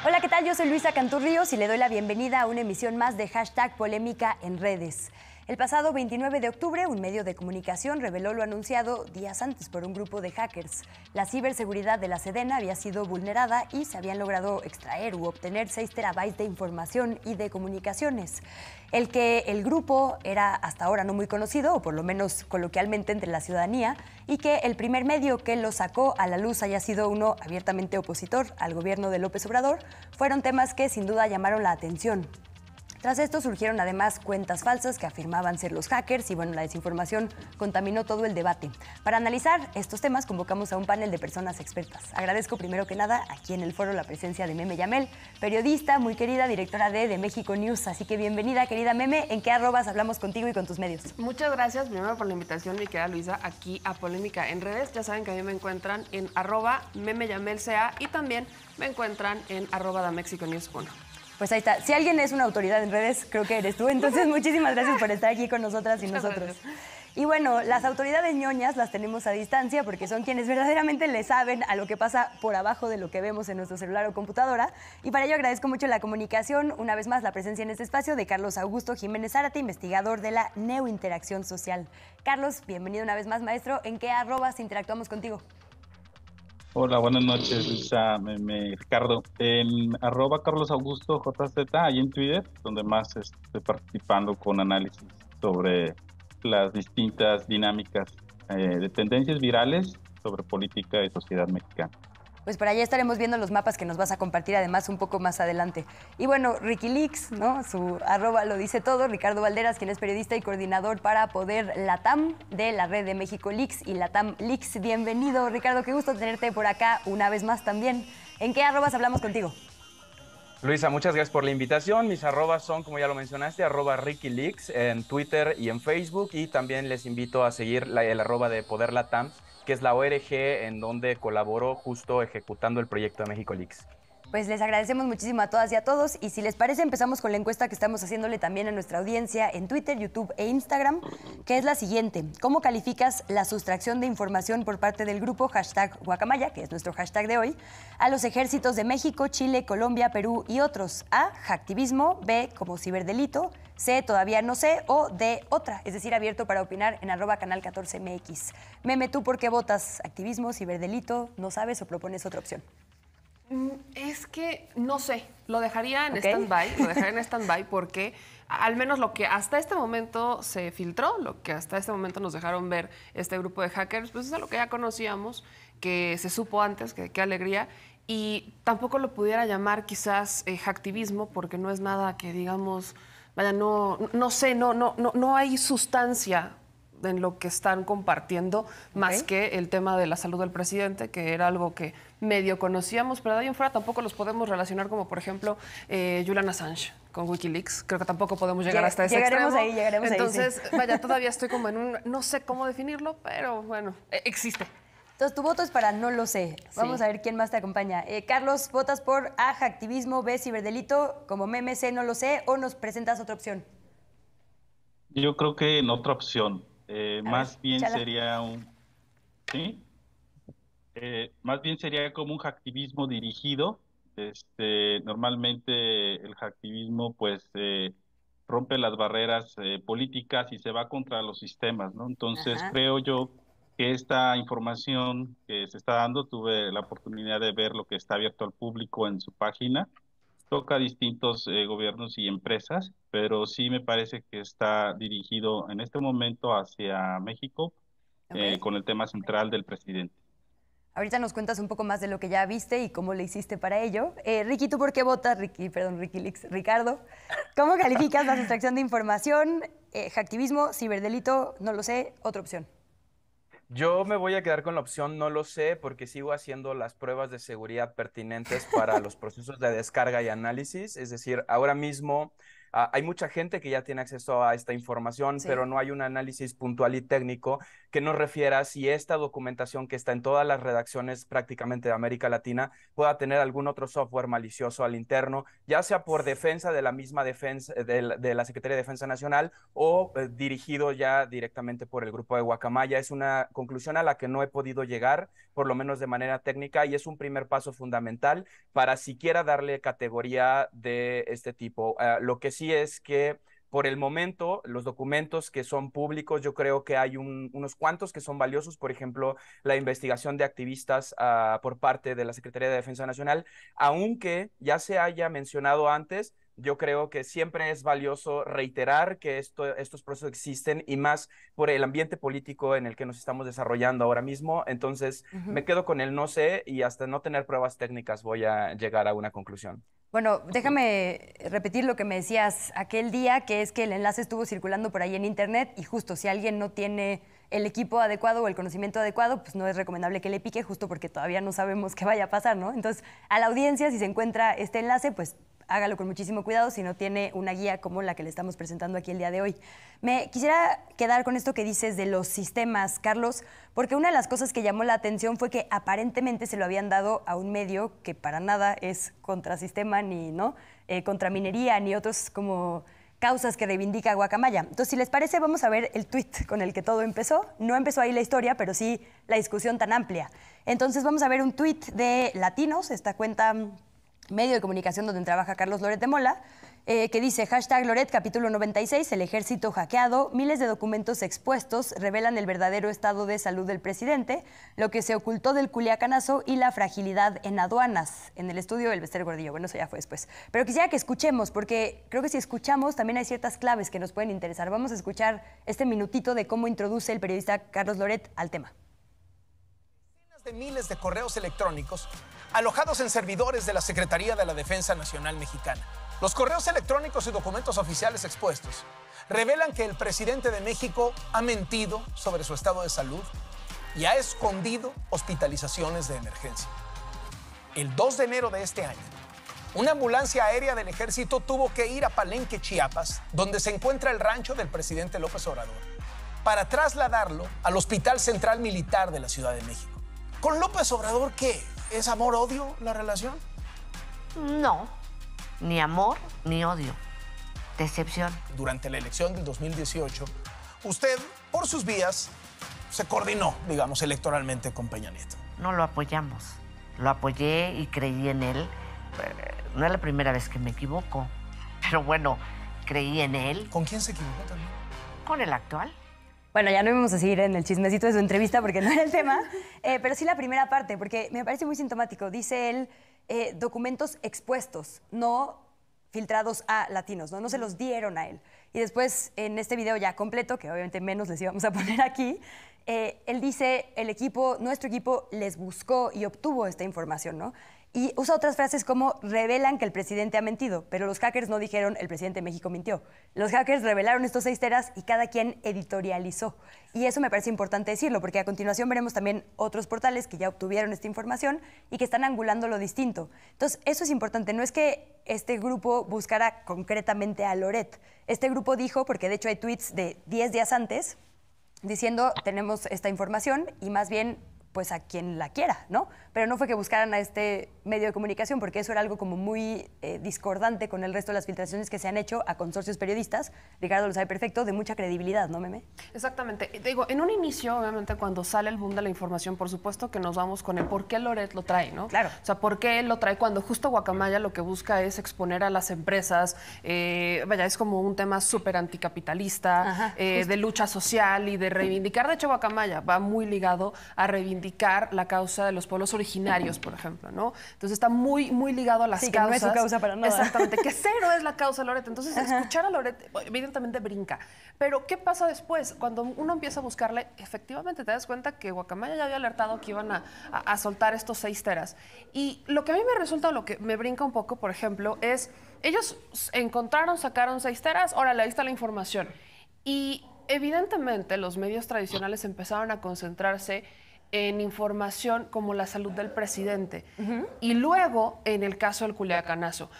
Hola, ¿qué tal? Yo soy Luisa Canturríos y le doy la bienvenida a una emisión más de Hashtag Polémica en Redes. El pasado 29 de octubre, un medio de comunicación reveló lo anunciado días antes por un grupo de hackers. La ciberseguridad de la Sedena había sido vulnerada y se habían logrado extraer u obtener 6 terabytes de información y de comunicaciones. El grupo era hasta ahora no muy conocido, o por lo menos coloquialmente entre la ciudadanía, y que el primer medio que lo sacó a la luz haya sido uno abiertamente opositor al gobierno de López Obrador, fueron temas que sin duda llamaron la atención. Tras esto surgieron además cuentas falsas que afirmaban ser los hackers y la desinformación contaminó todo el debate. Para analizar estos temas convocamos a un panel de personas expertas. Agradezco primero que nada aquí en el foro la presencia de Meme Yamel, periodista muy querida, directora de México News. Así que bienvenida, querida Meme. ¿En qué arrobas hablamos contigo y con tus medios? Muchas gracias primero por la invitación, mi querida Luisa, aquí a Polémica en Redes. Ya saben que a mí me encuentran en @memeyamelca y también me encuentran en @damexiconews1. Pues ahí está. Si alguien es una autoridad en redes, creo que eres tú. Entonces, muchísimas gracias por estar aquí con nosotras y nosotros. Y bueno, las autoridades ñoñas las tenemos a distancia porque son quienes verdaderamente le saben a lo que pasa por abajo de lo que vemos en nuestro celular o computadora. Y para ello agradezco mucho la comunicación, una vez más la presencia en este espacio de Carlos Augusto Jiménez Zárate, investigador de la Neointeracción Social. Carlos, bienvenido una vez más, maestro. ¿En qué arrobas interactuamos contigo? Hola, buenas noches, Luisa, Ricardo. En @CarlosAugustoJZ, ahí en Twitter, donde más estoy participando con análisis sobre las distintas dinámicas de tendencias virales sobre política y sociedad mexicana. Pues por allá estaremos viendo los mapas que nos vas a compartir además un poco más adelante. Y bueno, Ricky ¿no? Su arroba lo dice todo. Ricardo Valderas, quien es periodista y coordinador para Poder Latam de la red de México Leaks y Latam Leaks. Bienvenido, Ricardo, qué gusto tenerte por acá una vez más también. ¿En qué arrobas hablamos contigo? Luisa, muchas gracias por la invitación. Mis arrobas son, como ya lo mencionaste, @RickyLeaks en Twitter y en Facebook. Y también les invito a seguir el arroba de Poder Latam, que es la ORG en donde colaboró justo ejecutando el proyecto de México Leaks. Pues les agradecemos muchísimo a todas y a todos. Y si les parece, empezamos con la encuesta que estamos haciéndole también a nuestra audiencia en Twitter, YouTube e Instagram, que es la siguiente. ¿Cómo calificas la sustracción de información por parte del grupo #Guacamaya, que es nuestro hashtag de hoy, a los ejércitos de México, Chile, Colombia, Perú y otros? A, hacktivismo; B, como ciberdelito; C, todavía no sé; o D, otra, es decir, abierto para opinar en @canal14mx. Meme, ¿tú por qué votas? ¿Activismo, ciberdelito, no sabes o propones otra opción? Es que no sé, lo dejaría en stand-by, porque al menos lo que hasta este momento se filtró, lo que hasta este momento nos dejaron ver este grupo de hackers, pues es algo que ya conocíamos, que se supo antes, que qué alegría, y tampoco lo pudiera llamar quizás hacktivismo, porque no es nada que digamos, vaya, no sé, no hay sustancia en lo que están compartiendo, más que el tema de la salud del presidente, que era algo que medio conocíamos, pero de ahí en fuera tampoco los podemos relacionar como, por ejemplo, Julian Assange con Wikileaks. Creo que tampoco podemos llegar hasta ese extremo. Llegaremos ahí. Entonces, vaya, todavía estoy como en un, no sé cómo definirlo, pero bueno, existe. Entonces, tu voto es para no lo sé. Vamos a ver quién más te acompaña. Carlos, ¿votas por A, hacktivismo; B, ciberdelito; como Meme, C, no lo sé; o nos presentas otra opción? Yo creo que en otra opción, más bien chala. sería ¿sí? Más bien sería como un hacktivismo dirigido. Normalmente el hacktivismo pues rompe las barreras políticas y se va contra los sistemas, ¿no? Entonces creo yo que esta información que se está dando, tuve la oportunidad de ver lo que está abierto al público en su página, toca distintos gobiernos y empresas, pero sí me parece que está dirigido en este momento hacia México con el tema central del presidente. Ahorita nos cuentas un poco más de lo que ya viste y cómo le hiciste para ello. Ricky, ¿tú por qué votas? Ricardo, ¿cómo calificas la sustracción de información? Hacktivismo, ciberdelito, no lo sé, otra opción. Yo me voy a quedar con la opción no lo sé, porque sigo haciendo las pruebas de seguridad pertinentes para los procesos de descarga y análisis. Es decir, ahora mismo hay mucha gente que ya tiene acceso a esta información, pero no hay un análisis puntual y técnico que nos refiera si esta documentación que está en todas las redacciones prácticamente de América Latina pueda tener algún otro software malicioso al interno, ya sea por defensa de la misma defensa de la Secretaría de Defensa Nacional o dirigido ya directamente por el grupo de Guacamaya. Es una conclusión a la que no he podido llegar, por lo menos de manera técnica, y es un primer paso fundamental para siquiera darle categoría de este tipo. Lo que sí es que por el momento, los documentos que son públicos, yo creo que hay unos cuantos que son valiosos. Por ejemplo, la investigación de activistas por parte de la Secretaría de Defensa Nacional, aunque ya se haya mencionado antes, yo creo que siempre es valioso reiterar que estos procesos existen, y más por el ambiente político en el que nos estamos desarrollando ahora mismo. Entonces, me quedo con el no sé, y hasta no tener pruebas técnicas voy a llegar a una conclusión. Bueno, déjame repetir lo que me decías aquel día, que es que el enlace estuvo circulando por ahí en internet, y justo si alguien no tiene el equipo adecuado o el conocimiento adecuado, pues no es recomendable que le pique, justo porque todavía no sabemos qué vaya a pasar, ¿no? Entonces, a la audiencia, si se encuentra este enlace, pues hágalo con muchísimo cuidado si no tiene una guía como la que le estamos presentando aquí el día de hoy. Me quisiera quedar con esto que dices de los sistemas, Carlos, porque una de las cosas que llamó la atención fue que aparentemente se lo habían dado a un medio que para nada es contrasistema, ni contra minería, ni otros como causas que reivindica Guacamaya. Entonces, si les parece, vamos a ver el tuit con el que todo empezó. No empezó ahí la historia, pero sí la discusión tan amplia. Entonces, vamos a ver un tuit de Latinos, esta cuenta medio de comunicación donde trabaja Carlos Loret de Mola, que dice, #Loret, capítulo 96, el ejército hackeado, miles de documentos expuestos revelan el verdadero estado de salud del presidente, lo que se ocultó del Culiacanazo y la fragilidad en aduanas, en el estudio del Bester Gordillo. Bueno, eso ya fue después. Pero quisiera que escuchemos, porque creo que si escuchamos también hay ciertas claves que nos pueden interesar. Vamos a escuchar este minutito de cómo introduce el periodista Carlos Loret al tema. Decenas de miles de correos electrónicos alojados en servidores de la Secretaría de la Defensa Nacional Mexicana. Los correos electrónicos y documentos oficiales expuestos revelan que el presidente de México ha mentido sobre su estado de salud y ha escondido hospitalizaciones de emergencia. El 2 de enero de este año, una ambulancia aérea del ejército tuvo que ir a Palenque, Chiapas, donde se encuentra el rancho del presidente López Obrador, para trasladarlo al Hospital Central Militar de la Ciudad de México. ¿Con López Obrador qué? ¿Es amor-odio la relación? No, ni amor ni odio. Decepción. Durante la elección del 2018, usted, por sus vías, se coordinó, digamos, electoralmente con Peña Nieto. No lo apoyamos. Lo apoyé y creí en él. No es la primera vez que me equivoco. Pero bueno, creí en él. ¿Con quién se equivocó también? Con el actual. Bueno, ya no íbamos a seguir en el chismecito de su entrevista porque no era el tema, pero sí la primera parte, porque me parece muy sintomático. Dice él, documentos expuestos, no filtrados a latinos, ¿no? No se los dieron a él. Y después, en este video ya completo, que obviamente menos les íbamos a poner aquí, él dice, nuestro equipo les buscó y obtuvo esta información, ¿no? Y usa otras frases como revelan que el presidente ha mentido, pero los hackers no dijeron el presidente de México mintió. Los hackers revelaron estos 6 teras y cada quien editorializó. Y eso me parece importante decirlo, porque a continuación veremos también otros portales que ya obtuvieron esta información y que están angulando lo distinto. Entonces, eso es importante. No es que este grupo buscara concretamente a Loret. Este grupo dijo, porque de hecho hay tweets de 10 días antes, diciendo tenemos esta información y más bien pues a quien la quiera, ¿no? Pero no fue que buscaran a este medio de comunicación, porque eso era algo como muy discordante con el resto de las filtraciones que se han hecho a consorcios periodistas, Ricardo lo sabe perfecto, de mucha credibilidad, ¿no, Meme? Exactamente. Te digo, en un inicio, obviamente, cuando sale el boom de la información, por supuesto que nos vamos con el por qué Loret lo trae, ¿no? Claro. O sea, por qué él lo trae cuando justo Guacamaya lo que busca es exponer a las empresas, es como un tema súper anticapitalista, de lucha social y de reivindicar. De hecho, Guacamaya va muy ligado a reivindicar la causa de los pueblos originarios, por ejemplo, ¿no? Entonces está muy, muy ligado a las causas. Que no es su causa para nada. Exactamente, que cero es la causa de Loret. Entonces, escuchar a Loret, evidentemente brinca. Pero, ¿qué pasa después? Cuando uno empieza a buscarle, efectivamente te das cuenta que Guacamaya ya había alertado que iban a soltar estos 6 teras. Y lo que a mí me resulta, lo que me brinca un poco, por ejemplo, es, ellos sacaron 6 teras, órale, ahí está la información. Y evidentemente los medios tradicionales empezaron a concentrarse en información como la salud del presidente. Y luego, en el caso del Culiacanazo.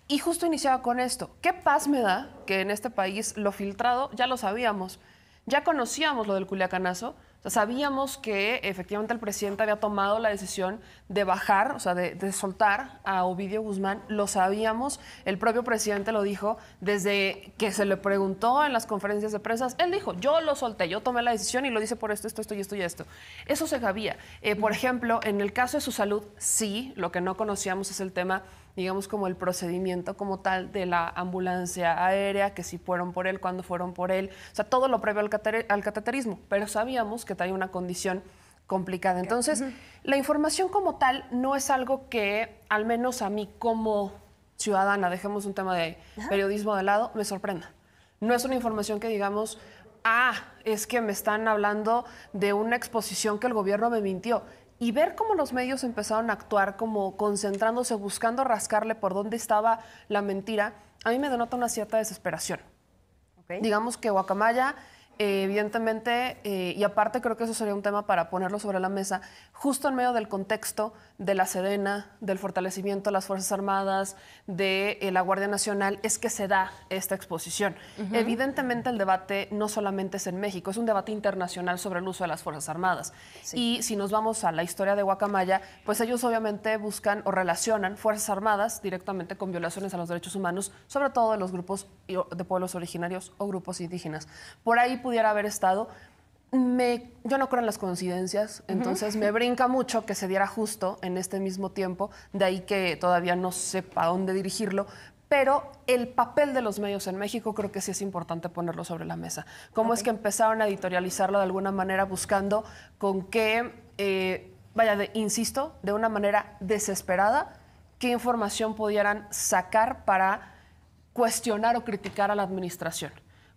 Y justo iniciaba con esto. ¿Qué paz me da que en este país lo filtrado ya lo sabíamos? Ya conocíamos lo del Culiacanazo. O sea, sabíamos que efectivamente el presidente había tomado la decisión de bajar, o sea, de soltar a Ovidio Guzmán. Lo sabíamos, el propio presidente lo dijo desde que se le preguntó en las conferencias de prensa. Él dijo, yo lo solté, yo tomé la decisión y lo hice por esto, esto y esto y esto. Eso se sabía. Por ejemplo, en el caso de su salud, sí, lo que no conocíamos es el tema, digamos, como el procedimiento como tal de la ambulancia aérea, que si fueron por él, cuándo fueron por él, o sea, todo lo previo al cateterismo, pero sabíamos que traía una condición complicada. Entonces, la información como tal no es algo que, al menos a mí como ciudadana, dejemos un tema de periodismo de lado, me sorprenda. No es una información que digamos, es que me están hablando de una exposición que el gobierno me mintió. Y ver cómo los medios empezaron a actuar como concentrándose, buscando rascarle por dónde estaba la mentira, a mí me denota una cierta desesperación. Digamos que Guacamaya, evidentemente, y aparte creo que eso sería un tema para ponerlo sobre la mesa, justo en medio del contexto de la Sedena, del fortalecimiento de las Fuerzas Armadas, de la Guardia Nacional, es que se da esta exposición. Evidentemente el debate no solamente es en México, es un debate internacional sobre el uso de las Fuerzas Armadas. Y si nos vamos a la historia de Guacamaya, pues ellos obviamente buscan o relacionan Fuerzas Armadas directamente con violaciones a los derechos humanos, sobre todo de los grupos de pueblos originarios o grupos indígenas. Por ahí pudiera haber estado. Yo no creo en las coincidencias, entonces me brinca mucho que se diera justo en este mismo tiempo, de ahí que todavía no sepa a dónde dirigirlo, pero el papel de los medios en México creo que sí es importante ponerlo sobre la mesa. Cómo es que empezaron a editorializarlo de alguna manera buscando con qué, insisto, de una manera desesperada, qué información pudieran sacar para cuestionar o criticar a la administración.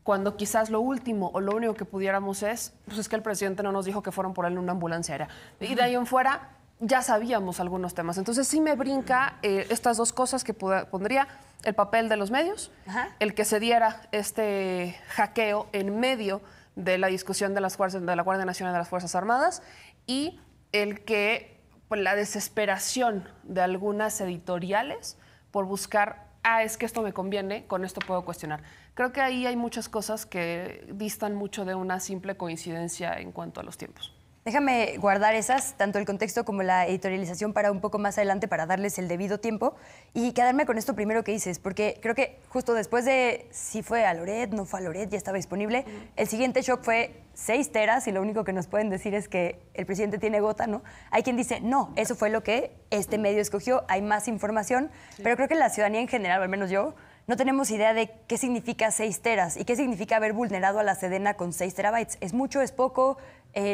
Cuando quizás lo último o lo único que pudiéramos es que el presidente no nos dijo que fueron por él en una ambulancia aérea. Y de ahí en fuera ya sabíamos algunos temas. Entonces sí me brinca estas dos cosas que pondría: el papel de los medios, el que se diera este hackeo en medio de la discusión de la Guardia Nacional y de las Fuerzas Armadas, y el que la desesperación de algunas editoriales por buscar, es que esto me conviene, con esto puedo cuestionar. Creo que ahí hay muchas cosas que distan mucho de una simple coincidencia en cuanto a los tiempos. Déjame guardar esas, tanto el contexto como la editorialización, para un poco más adelante, para darles el debido tiempo, y quedarme con esto primero que dices, porque creo que justo después de si fue a Loret, no fue a Loret, ya estaba disponible, el siguiente shock fue 6 teras, y lo único que nos pueden decir es que el presidente tiene gota, ¿no? Hay quien dice, no, eso fue lo que este medio escogió, hay más información, pero creo que la ciudadanía en general, o al menos yo, no tenemos idea de qué significa 6 teras y qué significa haber vulnerado a la Sedena con 6 terabytes. ¿Es mucho, es poco?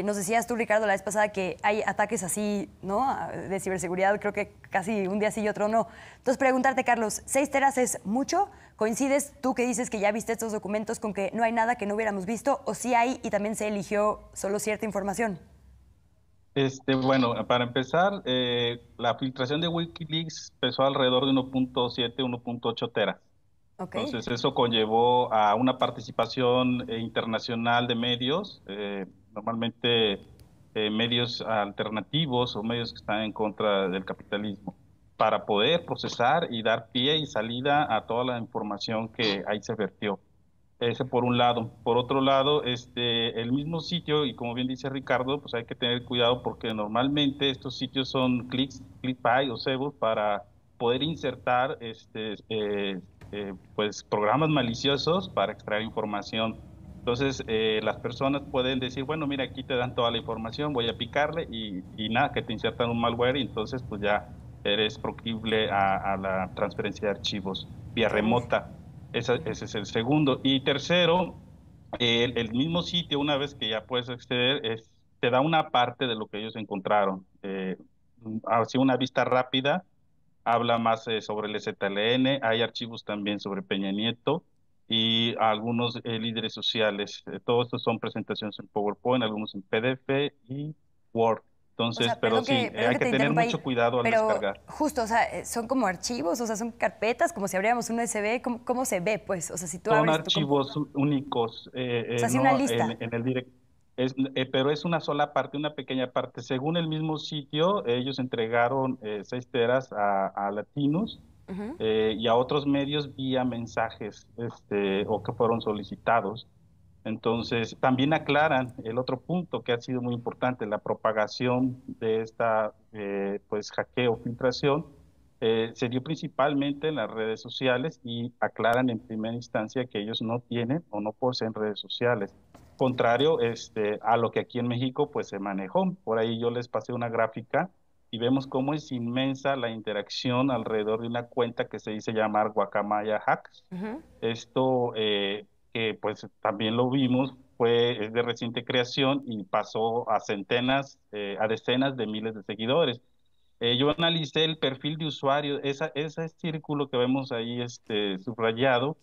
Nos decías tú, Ricardo, la vez pasada que hay ataques así, ¿no?, de ciberseguridad, creo que casi un día sí y otro no. Entonces, preguntarte, Carlos, ¿6 teras es mucho? ¿Coincides tú que dices que ya viste estos documentos con que no hay nada que no hubiéramos visto, o sí hay y también se eligió solo cierta información? Bueno, para empezar, la filtración de Wikileaks pesó alrededor de 1.7, 1.8 teras. Entonces eso conllevó a una participación internacional de medios, normalmente medios alternativos o medios que están en contra del capitalismo, para poder procesar y dar pie y salida a toda la información que ahí se vertió. Ese por un lado. Por otro lado, el mismo sitio, y como bien dice Ricardo, pues hay que tener cuidado porque normalmente estos sitios son ClickBay o Cebus para poder insertar pues programas maliciosos para extraer información. Entonces las personas pueden decir, bueno, mira, aquí te dan toda la información, voy a picarle y nada, que te insertan un malware y entonces pues ya eres proclive a la transferencia de archivos vía remota. Ese es el segundo. Y tercero, el mismo sitio, una vez que ya puedes acceder, te da una parte de lo que ellos encontraron. Así una vista rápida, habla más sobre el ZLN, hay archivos también sobre Peña Nieto y algunos líderes sociales. Todos estos son presentaciones en PowerPoint, algunos en PDF y Word. Entonces, pero sí, hay que tener mucho cuidado al descargar. Justo, o sea, son como archivos, o sea, son carpetas, como si abriéramos un USB, ¿cómo se ve, pues? O sea, si tú son abres archivos únicos. O sea, sí, una lista. En el pero es una sola parte, una pequeña parte. Según el mismo sitio, ellos entregaron 6 teras a Latinos y a otros medios vía mensajes o que fueron solicitados. Entonces, también aclaran el otro punto que ha sido muy importante, la propagación de esta pues hackeo, filtración, se dio principalmente en las redes sociales y aclaran en primera instancia que ellos no tienen o no poseen redes sociales. Contrario a lo que aquí en México pues se manejó. Por ahí yo les pasé una gráfica y vemos cómo es inmensa la interacción alrededor de una cuenta que se dice llamar Guacamaya Hacks. Esto que pues también lo vimos, es de reciente creación y pasó a centenas, a decenas de miles de seguidores. Yo analicé el perfil de usuario, ese círculo que vemos ahí subrayado,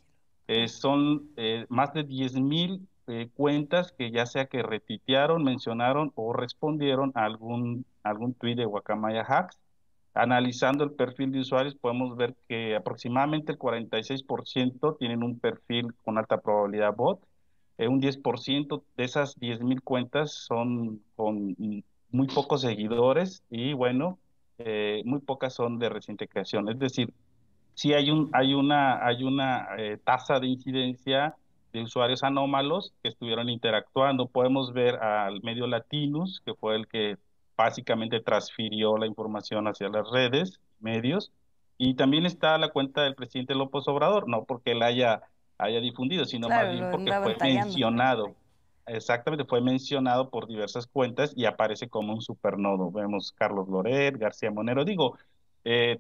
son más de 10,000 cuentas que ya sea que retuitearon, mencionaron o respondieron a algún tweet de Guacamaya Hacks. Analizando el perfil de usuarios, podemos ver que aproximadamente el 46% tienen un perfil con alta probabilidad bot. Un 10% de esas 10,000 cuentas son con muy pocos seguidores y bueno, muy pocas son de reciente creación. Es decir, sí hay una tasa de incidencia de usuarios anómalos que estuvieron interactuando. Podemos ver al medio Latinus, que fue el que básicamente transfirió la información hacia las redes, medios, y también está la cuenta del presidente López Obrador, no porque él haya difundido, sino más Claro, bien lo porque andaban fue tallando. mencionado. Exactamente, fue mencionado por diversas cuentas y aparece como un supernodo. Vemos Carlos Loret, García Monero, digo,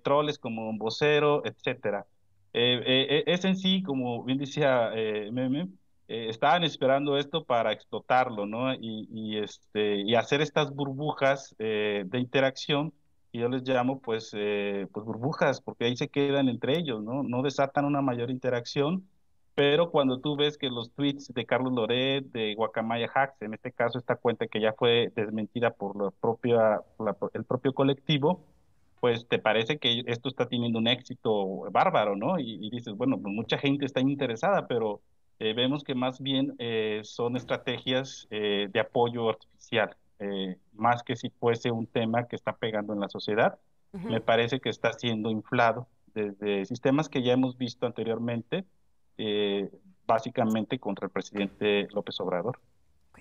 troles como un vocero, etcétera. Es en sí, como bien decía Meme, estaban esperando esto para explotarlo, ¿no? Y hacer estas burbujas de interacción, y yo les llamo pues burbujas, porque ahí se quedan entre ellos, ¿no? No desatan una mayor interacción, pero cuando tú ves que los tweets de Carlos Loret, de Guacamaya Hacks, en este caso esta cuenta que ya fue desmentida por el propio colectivo, pues te parece que esto está teniendo un éxito bárbaro, ¿no? Y dices, bueno, pues mucha gente está interesada, pero vemos que más bien son estrategias de apoyo artificial, más que si fuese un tema que está pegando en la sociedad. Me parece que está siendo inflado desde sistemas que ya hemos visto anteriormente, básicamente contra el presidente López Obrador.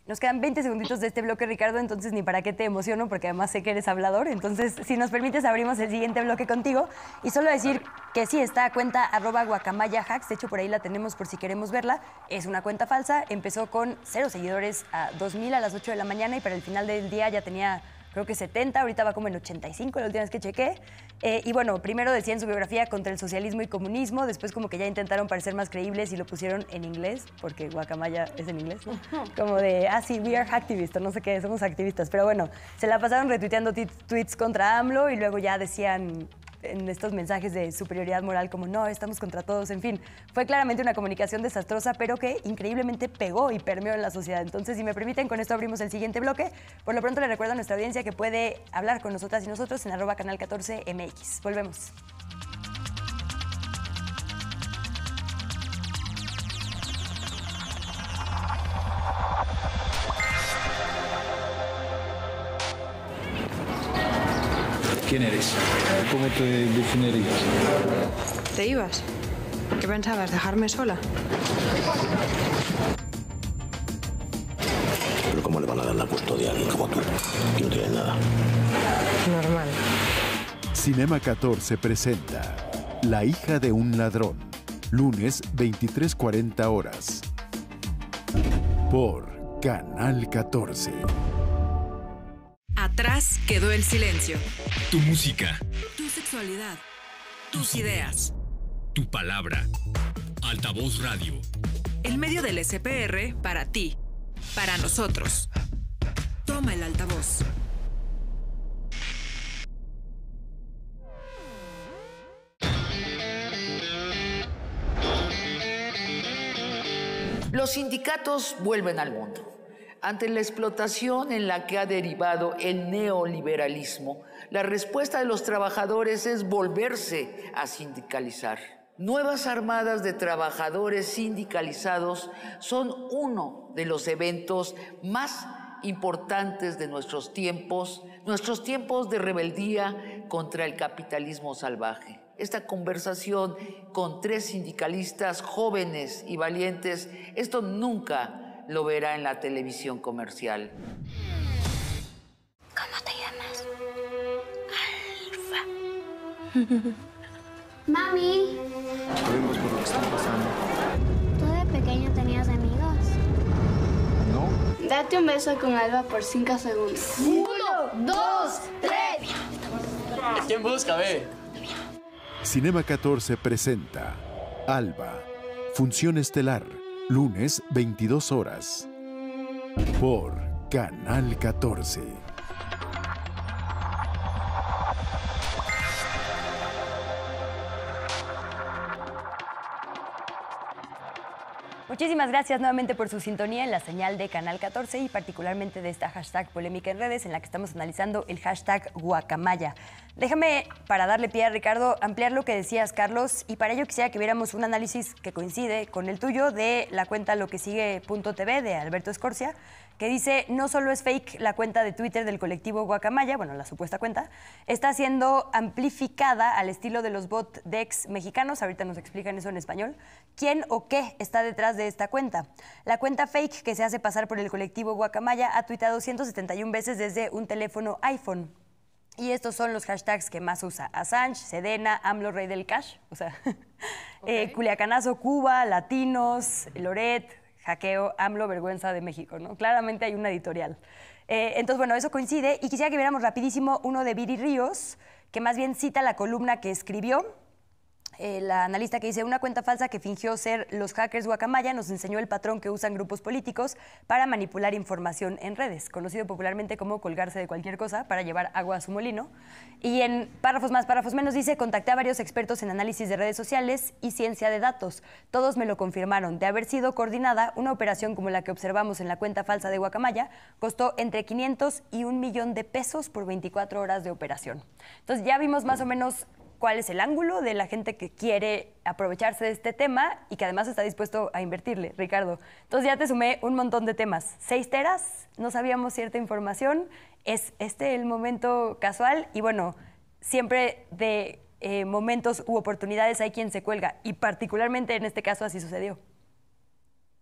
Nos quedan 20 segunditos de este bloque, Ricardo, entonces ni para qué te emociono, porque además sé que eres hablador. Entonces, si nos permites, abrimos el siguiente bloque contigo. Y solo decir que sí, está cuenta @guacamayaHacks, de hecho por ahí la tenemos por si queremos verla. Es una cuenta falsa, empezó con 0 seguidores a 2,000 a las 8 de la mañana y para el final del día ya tenía, creo que 70, ahorita va como en 85 la última vez que chequé. Y bueno, primero decía en su biografía contra el socialismo y comunismo, después como que ya intentaron parecer más creíbles y lo pusieron en inglés, porque Guacamaya es en inglés, ¿no? Como de, sí, we are activists, no sé qué, somos activistas. Pero bueno, se la pasaron retuiteando tweets contra AMLO y luego ya decían en estos mensajes de superioridad moral como no, estamos contra todos, en fin. Fue claramente una comunicación desastrosa, pero que increíblemente pegó y permeó en la sociedad. Entonces, si me permiten, con esto abrimos el siguiente bloque. Por lo pronto, le recuerdo a nuestra audiencia que puede hablar con nosotras y nosotros en @canal14mx. Volvemos. ¿Quién eres? ¿Cómo te definirías? ¿Te ibas? ¿Qué pensabas? ¿Dejarme sola? ¿Pero cómo le van a dar la custodia a alguien como tú? Que no tiene nada. Normal. Cinema 14 presenta La hija de un ladrón. Lunes, 23:40 horas. Por Canal 14. Atrás quedó el silencio. Tu música. Tu sexualidad. Tus ideas. Tu palabra. Altavoz Radio. El medio del SPR para ti. Para nosotros. Toma el altavoz. Los sindicatos vuelven al mundo. Ante la explotación en la que ha derivado el neoliberalismo, la respuesta de los trabajadores es volverse a sindicalizar. Nuevas armadas de trabajadores sindicalizados son uno de los eventos más importantes de nuestros tiempos de rebeldía contra el capitalismo salvaje. Esta conversación con 3 sindicalistas jóvenes y valientes, esto nunca lo verá en la televisión comercial. ¿Cómo te llamas? Alfa. Mami. Sabemos por lo que está pasando. ¿Tú de pequeño tenías amigos? No. Date un beso con Alba por 5 segundos. 1, 2, 3. ¿Quién busca, ve? Cinema 14 presenta Alba, función estelar, lunes 22 horas, por Canal 14. Muchísimas gracias nuevamente por su sintonía en la señal de Canal 14 y particularmente de esta hashtag polémica en redes en la que estamos analizando el hashtag Guacamaya. Déjame, para darle pie a Ricardo, ampliar lo que decías, Carlos, y para ello quisiera que viéramos un análisis que coincide con el tuyo de la cuenta LoQueSigue.tv de Alberto Escorcia, que dice: no solo es fake la cuenta de Twitter del colectivo Guacamaya, bueno, la supuesta cuenta, está siendo amplificada al estilo de los bot Dex mexicanos, ahorita nos explican eso en español. ¿Quién o qué está detrás de esta cuenta? La cuenta fake, que se hace pasar por el colectivo Guacamaya, ha tuitado 171 veces desde un teléfono iPhone. Y estos son los hashtags que más usa: Assange, Sedena, AMLO Rey del Cash, o sea, Culiacanazo, Cuba, Latinos, Loret, hackeo, AMLO, vergüenza de México, ¿no? Claramente hay una editorial. Entonces, bueno, eso coincide. Y quisiera que viéramos rapidísimo uno de Viri Ríos, que más bien cita la columna que escribió. La analista que dice: una cuenta falsa que fingió ser los hackers Guacamaya nos enseñó el patrón que usan grupos políticos para manipular información en redes, conocido popularmente como colgarse de cualquier cosa para llevar agua a su molino. Y en párrafos más, párrafos menos dice: contacté a varios expertos en análisis de redes sociales y ciencia de datos. Todos me lo confirmaron. De haber sido coordinada, una operación como la que observamos en la cuenta falsa de Guacamaya costó entre 500 y 1 millón de pesos por 24 horas de operación. Entonces ya vimos más o menos cuál es el ángulo de la gente que quiere aprovecharse de este tema y que además está dispuesto a invertirle, Ricardo. Entonces ya te sumé un montón de temas. 6 teras, no sabíamos cierta información, es este el momento casual y bueno, siempre de momentos u oportunidades hay quien se cuelga y particularmente en este caso así sucedió.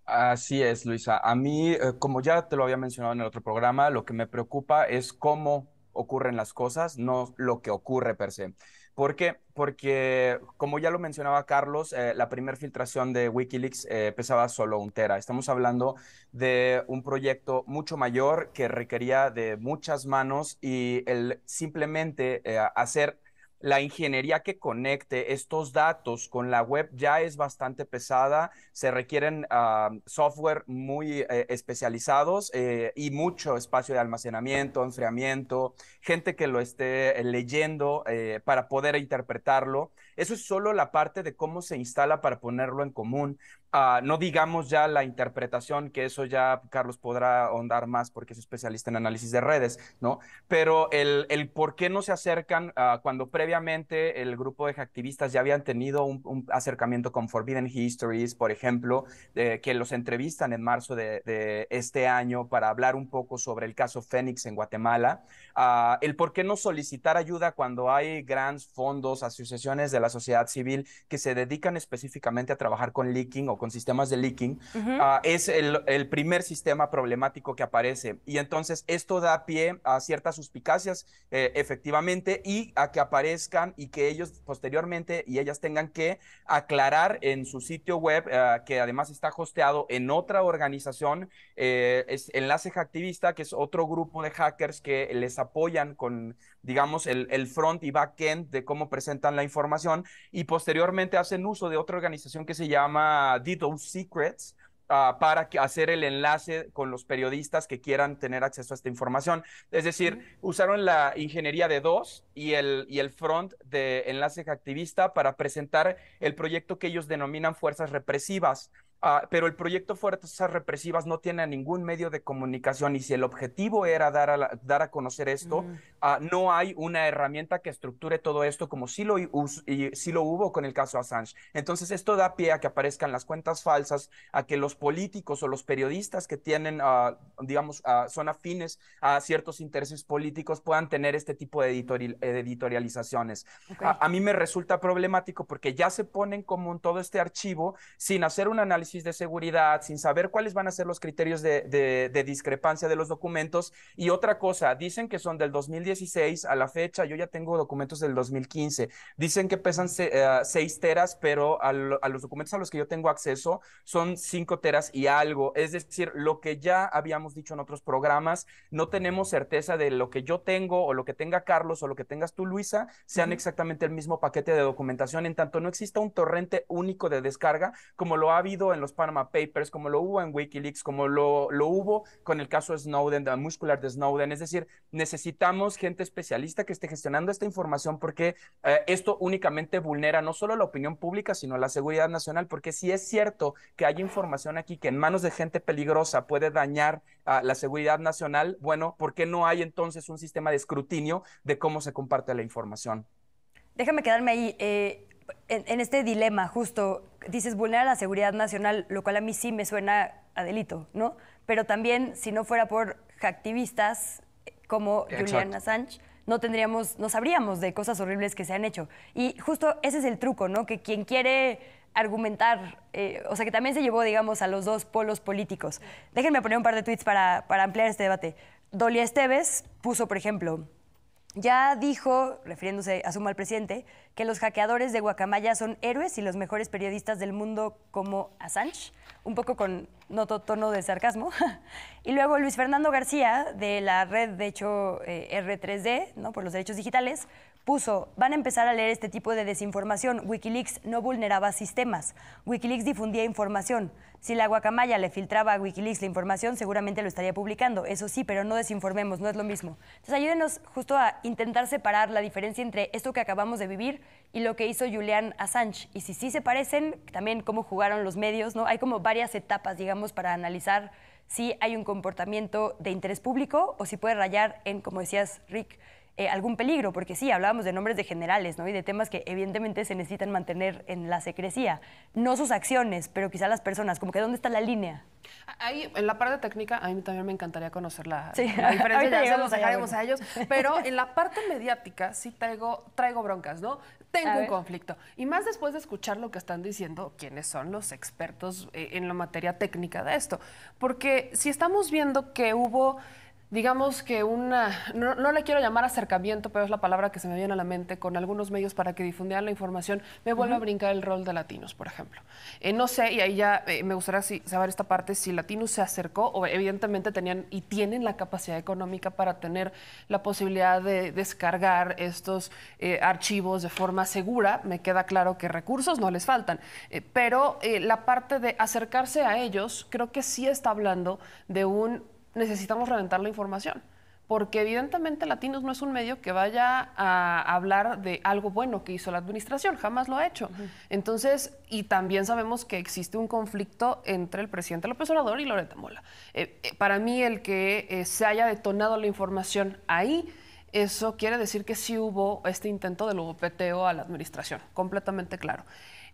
Así es, Luisa. A mí, como ya te lo había mencionado en el otro programa, lo que me preocupa es cómo ocurren las cosas, no lo que ocurre per se. ¿Por qué? Porque, como ya lo mencionaba Carlos, la primera filtración de Wikileaks pesaba solo 1 tera. Estamos hablando de un proyecto mucho mayor que requería de muchas manos y el simplemente hacer la ingeniería que conecte estos datos con la web ya es bastante pesada, se requieren software muy especializados y mucho espacio de almacenamiento, enfriamiento, gente que lo esté leyendo para poder interpretarlo. Eso es solo la parte de cómo se instala para ponerlo en común. No digamos ya la interpretación, que eso ya Carlos podrá ahondar más porque es especialista en análisis de redes, ¿no? Pero el por qué no se acercan cuando previamente el grupo de hacktivistas ya habían tenido un acercamiento con Forbidden Histories, por ejemplo, que los entrevistan en marzo de este año para hablar un poco sobre el caso Fénix en Guatemala. El por qué no solicitar ayuda cuando hay grandes fondos, asociaciones de la sociedad civil que se dedican específicamente a trabajar con leaking o con sistemas de leaking, es el primer sistema problemático que aparece. Y entonces esto da pie a ciertas suspicacias, efectivamente, y a que aparezcan y que ellos posteriormente y ellas tengan que aclarar en su sitio web, que además está hosteado en otra organización, es Enlace Hacktivista, que es otro grupo de hackers que les apoyan con, digamos, el front y back-end de cómo presentan la información, y posteriormente hacen uso de otra organización que se llama DDoS Secrets, para hacer el enlace con los periodistas que quieran tener acceso a esta información. Es decir, usaron la ingeniería de DOS y el front de Enlace Hacktivista para presentar el proyecto que ellos denominan fuerzas represivas. pero el proyecto Fuerzas Represivas no tiene ningún medio de comunicación y si el objetivo era dar a conocer esto, no hay una herramienta que estructure todo esto como sí lo hubo con el caso Assange. Entonces esto da pie a que aparezcan las cuentas falsas, a que los políticos o los periodistas que tienen, digamos, son afines a ciertos intereses políticos puedan tener este tipo de editorializaciones. Okay. A mí me resulta problemático porque ya se ponen común todo este archivo sin hacer un análisis de seguridad, sin saber cuáles van a ser los criterios de discrepancia de los documentos. Y otra cosa, dicen que son del 2016 a la fecha, yo ya tengo documentos del 2015, dicen que pesan 6 teras, pero a los documentos a los que yo tengo acceso son 5 teras y algo, es decir, lo que ya habíamos dicho en otros programas, no tenemos certeza de lo que yo tengo o lo que tenga Carlos o lo que tengas tú, Luisa, sean exactamente el mismo paquete de documentación, en tanto no exista un torrente único de descarga, como lo ha habido en los Panama Papers, como lo hubo en Wikileaks, como lo hubo con el caso Snowden, de Muscular de Snowden. Es decir, necesitamos gente especialista que esté gestionando esta información porque esto únicamente vulnera no solo la opinión pública, sino la seguridad nacional, porque si es cierto que hay información aquí que en manos de gente peligrosa puede dañar la seguridad nacional, bueno, ¿por qué no hay entonces un sistema de escrutinio de cómo se comparte la información? Déjame quedarme ahí. En este dilema, justo, dices vulnerar la seguridad nacional, lo cual a mí sí me suena a delito, ¿no? Pero también, si no fuera por activistas como Julian Assange, no sabríamos de cosas horribles que se han hecho. Y justo ese es el truco, ¿no? Que quien quiere argumentar, o sea, que también se llevó, digamos, a los dos polos políticos. Déjenme poner un par de tweets para ampliar este debate. Dolia Esteves puso, por ejemplo, ya dijo, refiriéndose, asumo al presidente, que los hackeadores de Guacamaya son héroes y los mejores periodistas del mundo como Assange, un poco con tono de sarcasmo. Y luego Luis Fernando García, de la red, de hecho, R3D, ¿no? Por los derechos digitales, puso, van a empezar a leer este tipo de desinformación. Wikileaks no vulneraba sistemas. Wikileaks difundía información. Si la Guacamaya le filtraba a Wikileaks la información, seguramente lo estaría publicando. Eso sí, pero no desinformemos, no es lo mismo. Entonces, ayúdenos justo a intentar separar la diferencia entre esto que acabamos de vivir y lo que hizo Julian Assange. Y si sí se parecen, también cómo jugaron los medios, ¿no? Hay como varias etapas, digamos, para analizar si hay un comportamiento de interés público o si puede rayar en, como decías, Rick, algún peligro, porque sí, hablábamos de nombres de generales, ¿no? Y de temas que evidentemente se necesitan mantener en la secrecía. No sus acciones, pero quizá las personas, como que ¿dónde está la línea? Ahí, en la parte técnica, a mí también me encantaría conocer la diferencia, ya nos dejaremos a ellos, pero en la parte mediática sí traigo broncas, ¿no? Tengo un conflicto. Y más después de escuchar lo que están diciendo quienes son los expertos en la materia técnica de esto. Porque si estamos viendo que hubo, digamos que no le quiero llamar acercamiento, pero es la palabra que se me viene a la mente, con algunos medios para que difundieran la información, me vuelve a brincar el rol de Latinos, por ejemplo. No sé, y ahí ya me gustaría saber esta parte, si Latinos se acercó, o evidentemente tenían y tienen la capacidad económica para tener la posibilidad de descargar estos archivos de forma segura. Me queda claro que recursos no les faltan, pero la parte de acercarse a ellos, creo que sí está hablando de necesitamos reventar la información, porque evidentemente Latinos no es un medio que vaya a hablar de algo bueno que hizo la administración, jamás lo ha hecho. Entonces, y también sabemos que existe un conflicto entre el presidente López Obrador y Loret de Mola. Para mí, el que se haya detonado la información ahí, eso quiere decir que sí hubo este intento de lobopeteo a la administración, completamente claro.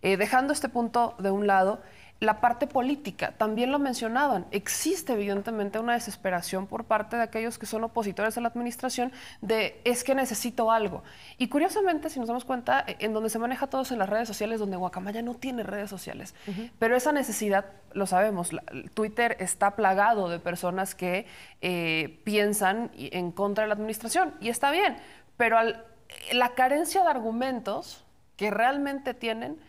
Dejando este punto de un lado, la parte política, también lo mencionaban, existe evidentemente una desesperación por parte de aquellos que son opositores a la administración de es que necesito algo. Y curiosamente, si nos damos cuenta, en donde se maneja todo es en las redes sociales, donde Guacamaya no tiene redes sociales. Pero esa necesidad, lo sabemos, Twitter está plagado de personas que piensan en contra de la administración, y está bien, pero la carencia de argumentos que realmente tienen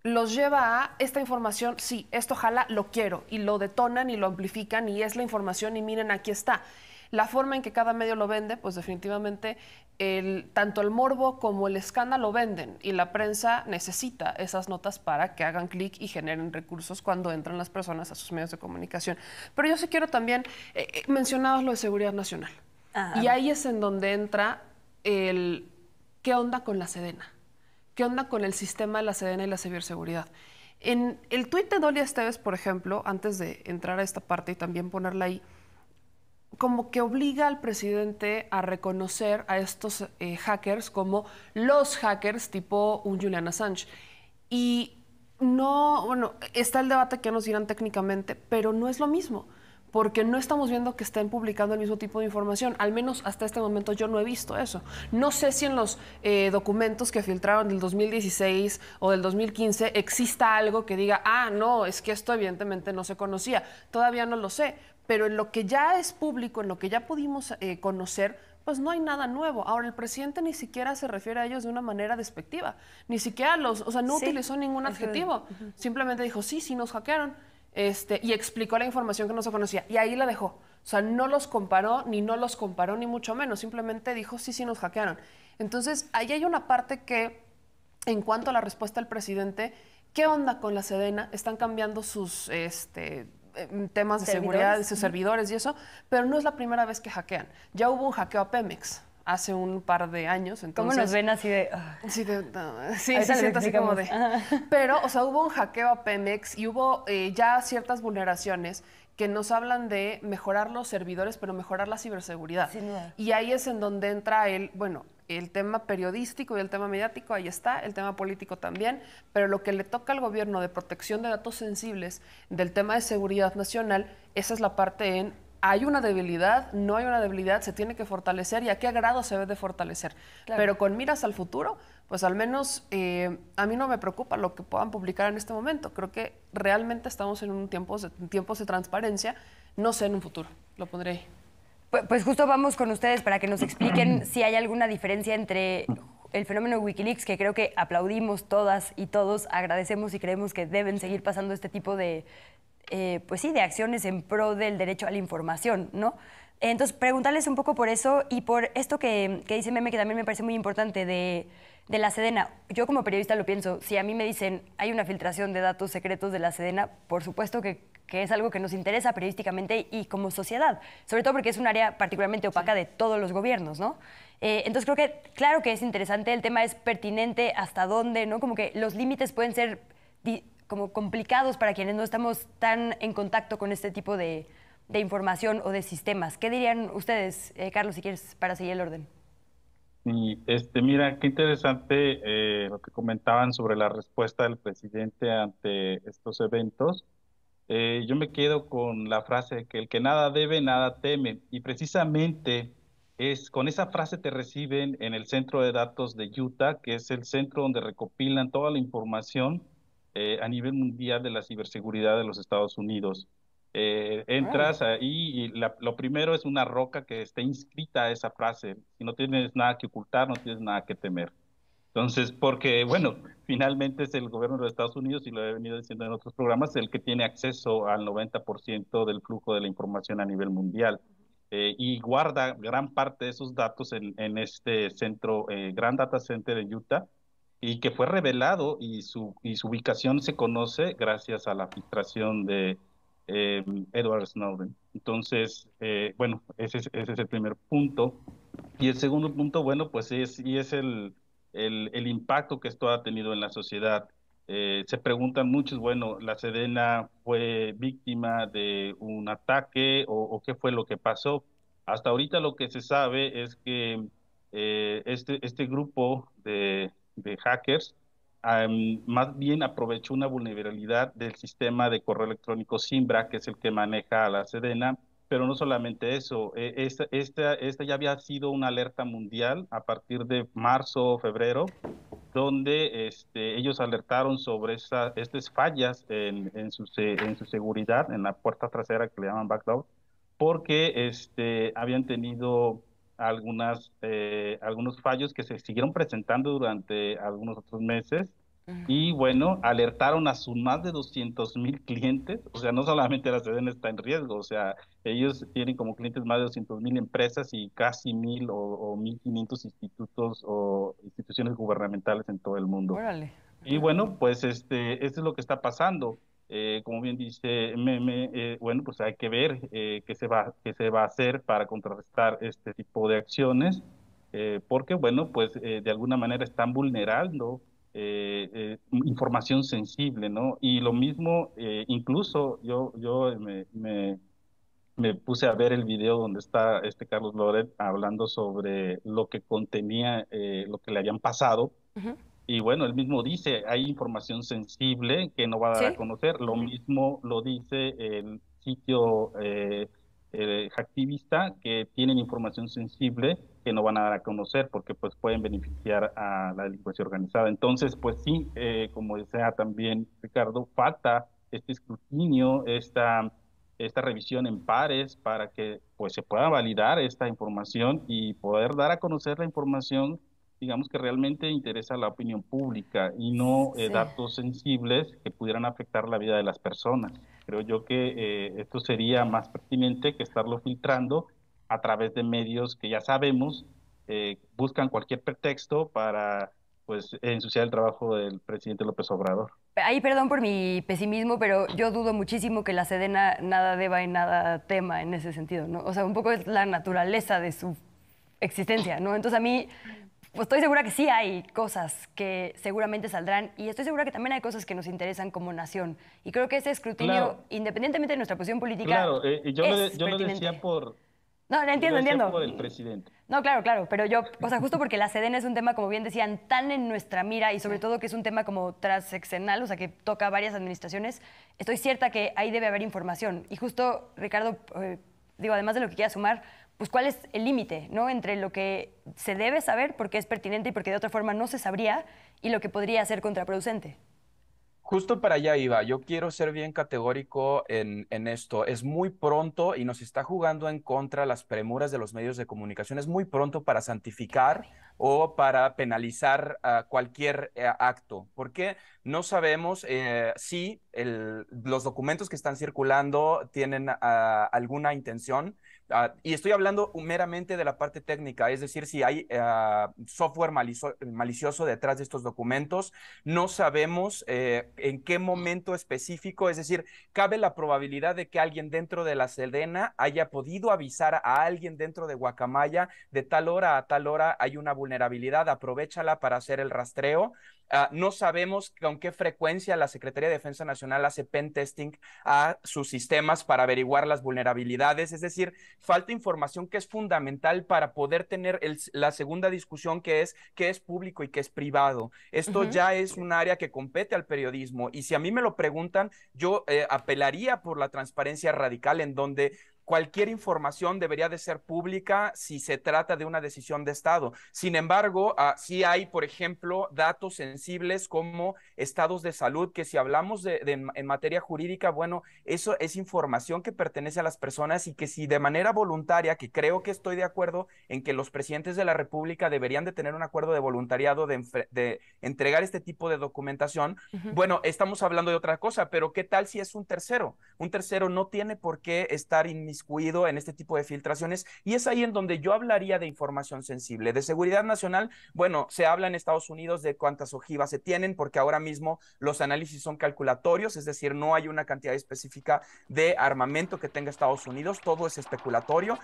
los lleva a esta información, sí, esto ojalá lo quiero, y lo detonan y lo amplifican y es la información y miren, aquí está. La forma en que cada medio lo vende, pues definitivamente tanto el morbo como el escándalo venden, y la prensa necesita esas notas para que hagan clic y generen recursos cuando entran las personas a sus medios de comunicación. Pero yo sí quiero también, mencionabas lo de seguridad nacional, y ahí es en donde entra ¿qué onda con la Sedena? ¿Qué onda con el sistema de la Sedena y la ciberseguridad? En el tuit de Dolia Esteves, por ejemplo, antes de entrar a esta parte y también ponerla ahí, como que obliga al presidente a reconocer a estos hackers como los hackers tipo un Julian Assange. Y no, bueno, está el debate que nos dirán técnicamente, pero no es lo mismo, porque no estamos viendo que estén publicando el mismo tipo de información. Al menos hasta este momento yo no he visto eso. No sé si en los documentos que filtraron del 2016 o del 2015 exista algo que diga, ah, no, es que esto evidentemente no se conocía. Todavía no lo sé, pero en lo que ya es público, en lo que ya pudimos conocer, pues no hay nada nuevo. Ahora, el presidente ni siquiera se refiere a ellos de una manera despectiva. Ni siquiera o sea, no utilizó ningún adjetivo. Simplemente dijo, sí, nos hackearon. Y explicó la información que no se conocía. Y ahí la dejó. O sea, no los comparó, ni mucho menos. Simplemente dijo, sí, nos hackearon. Entonces, ahí hay una parte que, en cuanto a la respuesta del presidente, ¿qué onda con la Sedena? Están cambiando sus temas de seguridad de sus servidores y eso, pero no es la primera vez que hackean. Ya hubo un hackeo a Pemex hace un par de años. Entonces, ¿cómo nos ven así de...? Sí, se siente así como de... Pero, o sea, hubo un hackeo a Pemex y hubo ya ciertas vulneraciones que nos hablan de mejorar los servidores, pero mejorar la ciberseguridad. Y ahí es en donde entra el tema periodístico y el tema mediático, ahí está, el tema político también, pero lo que le toca al gobierno de protección de datos sensibles, del tema de seguridad nacional, esa es la parte en hay una debilidad, no hay una debilidad, se tiene que fortalecer y a qué grado se debe de fortalecer. Claro. Pero con miras al futuro, pues al menos a mí no me preocupa lo que puedan publicar en este momento. Creo que realmente estamos en tiempos de transparencia, no sé en un futuro, lo pondré ahí. Pues justo vamos con ustedes para que nos expliquen si hay alguna diferencia entre el fenómeno Wikileaks, que creo que aplaudimos todas y todos, agradecemos y creemos que deben seguir pasando este tipo de pues sí, de acciones en pro del derecho a la información, ¿no? Entonces, preguntarles un poco por eso y por esto que dice Meme, que también me parece muy importante de la Sedena. Yo como periodista lo pienso, si a mí me dicen hay una filtración de datos secretos de la Sedena, por supuesto que es algo que nos interesa periodísticamente y como sociedad, sobre todo porque es un área particularmente opaca de todos los gobiernos, ¿no? Entonces creo que, claro que es interesante, el tema es pertinente, hasta dónde, ¿no? Como que los límites pueden ser como complicados para quienes no estamos tan en contacto con este tipo de información o de sistemas. ¿Qué dirían ustedes, Carlos, si quieres, para seguir el orden? Y mira, qué interesante lo que comentaban sobre la respuesta del presidente ante estos eventos. Yo me quedo con la frase que el que nada debe, nada teme. Y precisamente con esa frase te reciben en el centro de datos de Utah, que es el centro donde recopilan toda la información a nivel mundial de la ciberseguridad de los Estados Unidos. Entras ahí y lo primero es una roca que esté inscrita a esa frase. Si no tienes nada que ocultar, no tienes nada que temer. Entonces, porque, bueno, finalmente es el gobierno de los Estados Unidos, y lo he venido diciendo en otros programas, el que tiene acceso al 90% del flujo de la información a nivel mundial. Y guarda gran parte de esos datos en este centro, Gran Data Center en Utah, y que fue revelado y su ubicación se conoce gracias a la filtración de Edward Snowden. Entonces, bueno, ese es el primer punto. Y el segundo punto, bueno, pues es el impacto que esto ha tenido en la sociedad. Se preguntan muchos, bueno, ¿la Sedena fue víctima de un ataque o qué fue lo que pasó? Hasta ahorita lo que se sabe es que este grupo de hackers más bien aprovechó una vulnerabilidad del sistema de correo electrónico Zimbra, que es el que maneja a la Sedena, pero no solamente eso, esta ya había sido una alerta mundial a partir de marzo o febrero, donde ellos alertaron sobre estas fallas en su seguridad, en la puerta trasera que le llaman backdoor, porque habían tenido algunos fallos que se siguieron presentando durante algunos otros meses. Y bueno, alertaron a sus más de 200,000 clientes. O sea, no solamente la Sedena está en riesgo, o sea, ellos tienen como clientes más de 200,000 empresas y casi 1,000 o 1,500 institutos o instituciones gubernamentales en todo el mundo. Órale. Y bueno, pues esto es lo que está pasando. Como bien dice Meme, bueno, pues hay que ver qué se va a hacer para contrarrestar este tipo de acciones, porque bueno, pues de alguna manera están vulnerando información sensible, ¿no? Y lo mismo, incluso yo me puse a ver el video donde está Carlos Loret hablando sobre lo que contenía, lo que le habían pasado. Y bueno, él mismo dice, hay información sensible que no va a dar a conocer. Lo mismo lo dice el sitio hacktivista, que tienen información sensible que no van a dar a conocer porque pues pueden beneficiar a la delincuencia organizada. Entonces, pues sí, como decía también Ricardo, falta este escrutinio, esta revisión en pares para que pues se pueda validar esta información y poder dar a conocer la información, digamos, que realmente interesa a la opinión pública y no datos sensibles que pudieran afectar la vida de las personas. Creo yo que esto sería más pertinente que estarlo filtrando a través de medios que ya sabemos buscan cualquier pretexto para pues ensuciar el trabajo del presidente López Obrador. Ahí perdón por mi pesimismo, pero yo dudo muchísimo que la Sedena nada deba y nada tema en ese sentido, ¿no? O sea, un poco es la naturaleza de su existencia, ¿no? Entonces a mí, pues estoy segura que sí hay cosas que seguramente saldrán y estoy segura que también hay cosas que nos interesan como nación. Y creo que ese escrutinio, independientemente de nuestra posición política, yo lo decía por... No, entiendo. Por el presidente. No, claro, pero yo, o sea, justo porque la Sedena es un tema, como bien decían, tan en nuestra mira y sobre todo que es un tema como transeccional, o sea, que toca varias administraciones, estoy cierta que ahí debe haber información. Y justo, Ricardo, digo, además de lo que quiera sumar, pues cuál es el límite, ¿no? Entre lo que se debe saber porque es pertinente y porque de otra forma no se sabría y lo que podría ser contraproducente. Justo para allá iba, yo quiero ser bien categórico en esto. Es muy pronto y nos está jugando en contra las premuras de los medios de comunicación. Es muy pronto para santificar o para penalizar cualquier acto, porque no sabemos si los documentos que están circulando tienen alguna intención. Y estoy hablando meramente de la parte técnica, es decir, si hay software malicioso detrás de estos documentos. No sabemos en qué momento específico, es decir, cabe la probabilidad de que alguien dentro de la Sedena haya podido avisar a alguien dentro de Guacamaya de tal hora a tal hora hay una vulnerabilidad, aprovéchala para hacer el rastreo. No sabemos con qué frecuencia la Secretaría de Defensa Nacional hace pen testing a sus sistemas para averiguar las vulnerabilidades, es decir, falta información que es fundamental para poder tener la segunda discusión que es público y qué es privado. Esto ya es un área que compete al periodismo y si a mí me lo preguntan, yo apelaría por la transparencia radical en donde cualquier información debería de ser pública si se trata de una decisión de Estado. Sin embargo, sí hay, por ejemplo, datos sensibles como estados de salud, que si hablamos en materia jurídica, bueno, eso es información que pertenece a las personas y que si de manera voluntaria, que creo que estoy de acuerdo en que los presidentes de la República deberían de tener un acuerdo de voluntariado de entregar este tipo de documentación, bueno, estamos hablando de otra cosa, pero ¿qué tal si es un tercero? Un tercero no tiene por qué estar inmiscuido en este tipo de filtraciones y es ahí en donde yo hablaría de información sensible. De seguridad nacional, bueno, se habla en Estados Unidos de cuántas ojivas se tienen porque ahora mismo los análisis son calculatorios, es decir, no hay una cantidad específica de armamento que tenga Estados Unidos, todo es especulatorio.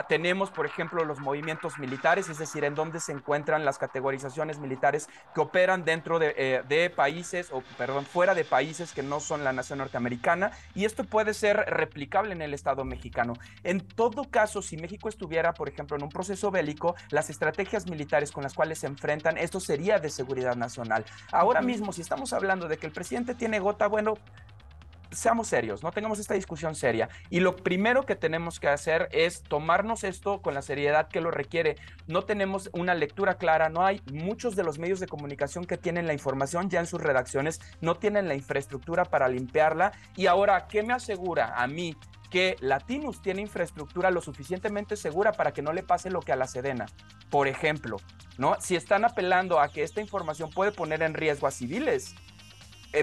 Tenemos, por ejemplo, los movimientos militares, es decir, en donde se encuentran las categorizaciones militares que operan dentro de países, o perdón, fuera de países que no son la nación norteamericana y esto puede ser replicable en el Estado mexicano. En todo caso, si México estuviera, por ejemplo, en un proceso bélico, las estrategias militares con las cuales se enfrentan, esto sería de seguridad nacional. Ahora mismo, si estamos hablando de que el presidente tiene gota, bueno, seamos serios, no tengamos esta discusión seria. Y lo primero que tenemos que hacer es tomarnos esto con la seriedad que lo requiere. No tenemos una lectura clara, no hay muchos de los medios de comunicación que tienen la información ya en sus redacciones, no tienen la infraestructura para limpiarla. Y ahora, ¿qué me asegura a mí que Latinus tiene infraestructura lo suficientemente segura para que no le pase lo que a la Sedena? Por ejemplo, ¿no? Si están apelando a que esta información puede poner en riesgo a civiles,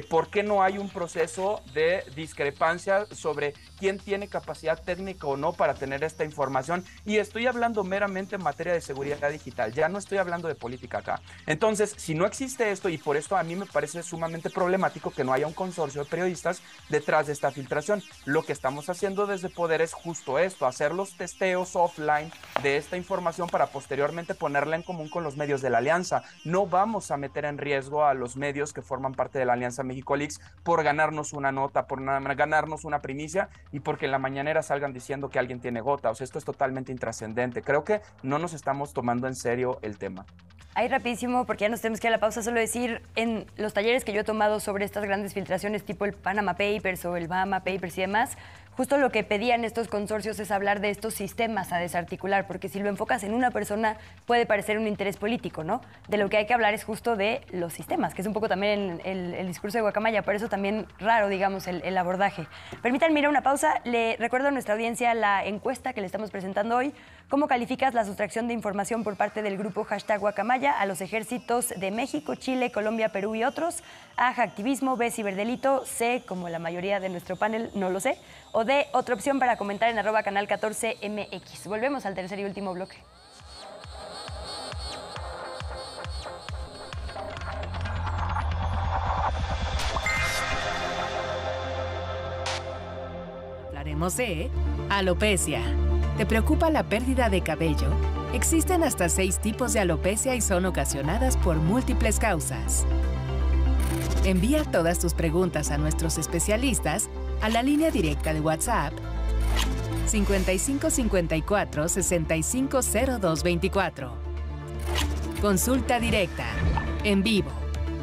¿por qué no hay un proceso de discrepancia sobre quién tiene capacidad técnica o no para tener esta información. Y estoy hablando meramente en materia de seguridad digital, ya no estoy hablando de política acá. Entonces, si no existe esto, y por esto a mí me parece sumamente problemático que no haya un consorcio de periodistas detrás de esta filtración. Lo que estamos haciendo desde Poder es justo esto, hacer los testeos offline de esta información para posteriormente ponerla en común con los medios de la alianza. No vamos a meter en riesgo a los medios que forman parte de la Alianza México Leaks por ganarnos una nota, por ganarnos una primicia y porque en la mañanera salgan diciendo que alguien tiene gota. O sea, esto es totalmente intrascendente. Creo que no nos estamos tomando en serio el tema. Ahí rapidísimo, porque ya nos tenemos que ir a la pausa, solo decir, en los talleres que yo he tomado sobre estas grandes filtraciones tipo el Panama Papers o el Bahama Papers y demás, justo lo que pedían estos consorcios es hablar de estos sistemas a desarticular, porque si lo enfocas en una persona puede parecer un interés político, ¿no? De lo que hay que hablar es justo de los sistemas, que es un poco también el discurso de Guacamaya, por eso también raro, digamos, el abordaje. Permítanme ir a una pausa, le recuerdo a nuestra audiencia la encuesta que le estamos presentando hoy. ¿Cómo calificas la sustracción de información por parte del grupo #Guacamaya a los ejércitos de México, Chile, Colombia, Perú y otros? A, hacktivismo, B, ciberdelito, C, como la mayoría de nuestro panel, no lo sé, o D, otra opción para comentar en @canal14mx. Volvemos al tercer y último bloque. Hablaremos de alopecia. ¿Te preocupa la pérdida de cabello? Existen hasta 6 tipos de alopecia y son ocasionadas por múltiples causas. Envía todas tus preguntas a nuestros especialistas a la línea directa de WhatsApp 5554 650224. Consulta directa, en vivo,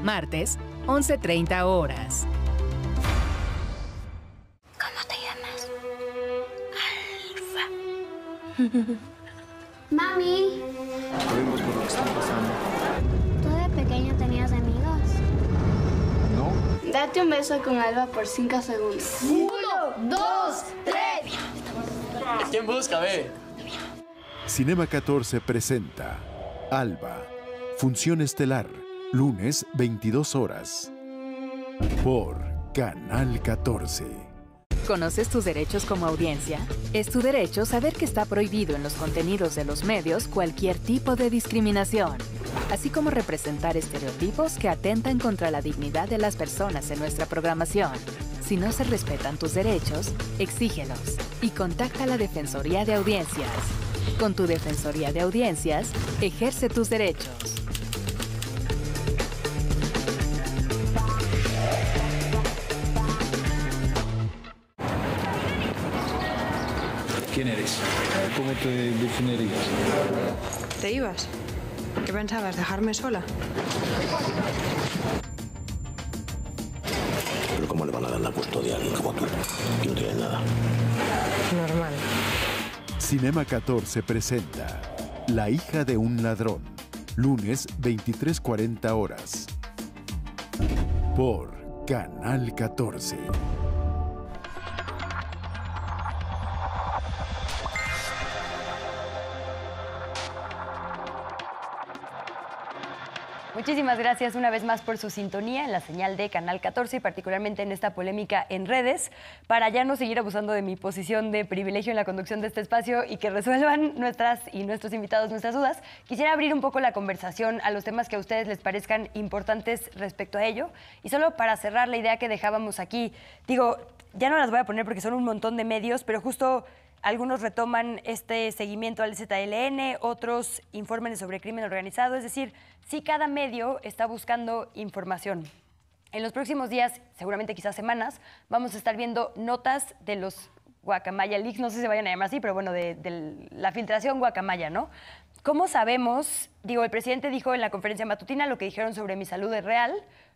martes, 11:30 horas. ¿Cómo te llamas? Alfa. Mami. Sabemos por lo que está pasando. ¿Tú de pequeño tenías amigos? No. Date un beso con Alba por 5 segundos. 1, 2, 3. ¿Quién busca, ve? Cinema 14 presenta Alba, función estelar, lunes 22 horas. Por Canal 14. ¿Conoces tus derechos como audiencia? Es tu derecho saber que está prohibido en los contenidos de los medios cualquier tipo de discriminación, así como representar estereotipos que atentan contra la dignidad de las personas en nuestra programación. Si no se respetan tus derechos, exígelos y contacta a la Defensoría de Audiencias. Con tu Defensoría de Audiencias, ejerce tus derechos. ¿Quién eres? ¿Cómo te definirías? ¿Te ibas? ¿Qué pensabas? ¿Dejarme sola? Pero ¿cómo le van a dar la custodia a alguien como tú, que no tiene nada? Normal. Cinema 14 presenta La hija de un ladrón, lunes 23:40 horas. Por Canal 14. Muchísimas gracias una vez más por su sintonía en la señal de Canal 14 y particularmente en esta polémica en redes. Para ya no seguir abusando de mi posición de privilegio en la conducción de este espacio y que resuelvan nuestras y nuestros invitados nuestras dudas, quisiera abrir un poco la conversación a los temas que a ustedes les parezcan importantes respecto a ello. Y solo para cerrar la idea que dejábamos aquí, digo, ya no las voy a poner porque son un montón de medios, pero justo algunos retoman este seguimiento al ZLN, otros informes sobre crimen organizado, es decir, sí cada medio está buscando información. En los próximos días, seguramente quizás semanas, vamos a estar viendo notas de los Guacamaya Leaks, no sé si se vayan a llamar así, pero bueno, de la filtración Guacamaya, ¿no? ¿Cómo sabemos? Digo, el presidente dijo en la conferencia matutina lo que dijeron sobre mi salud es real,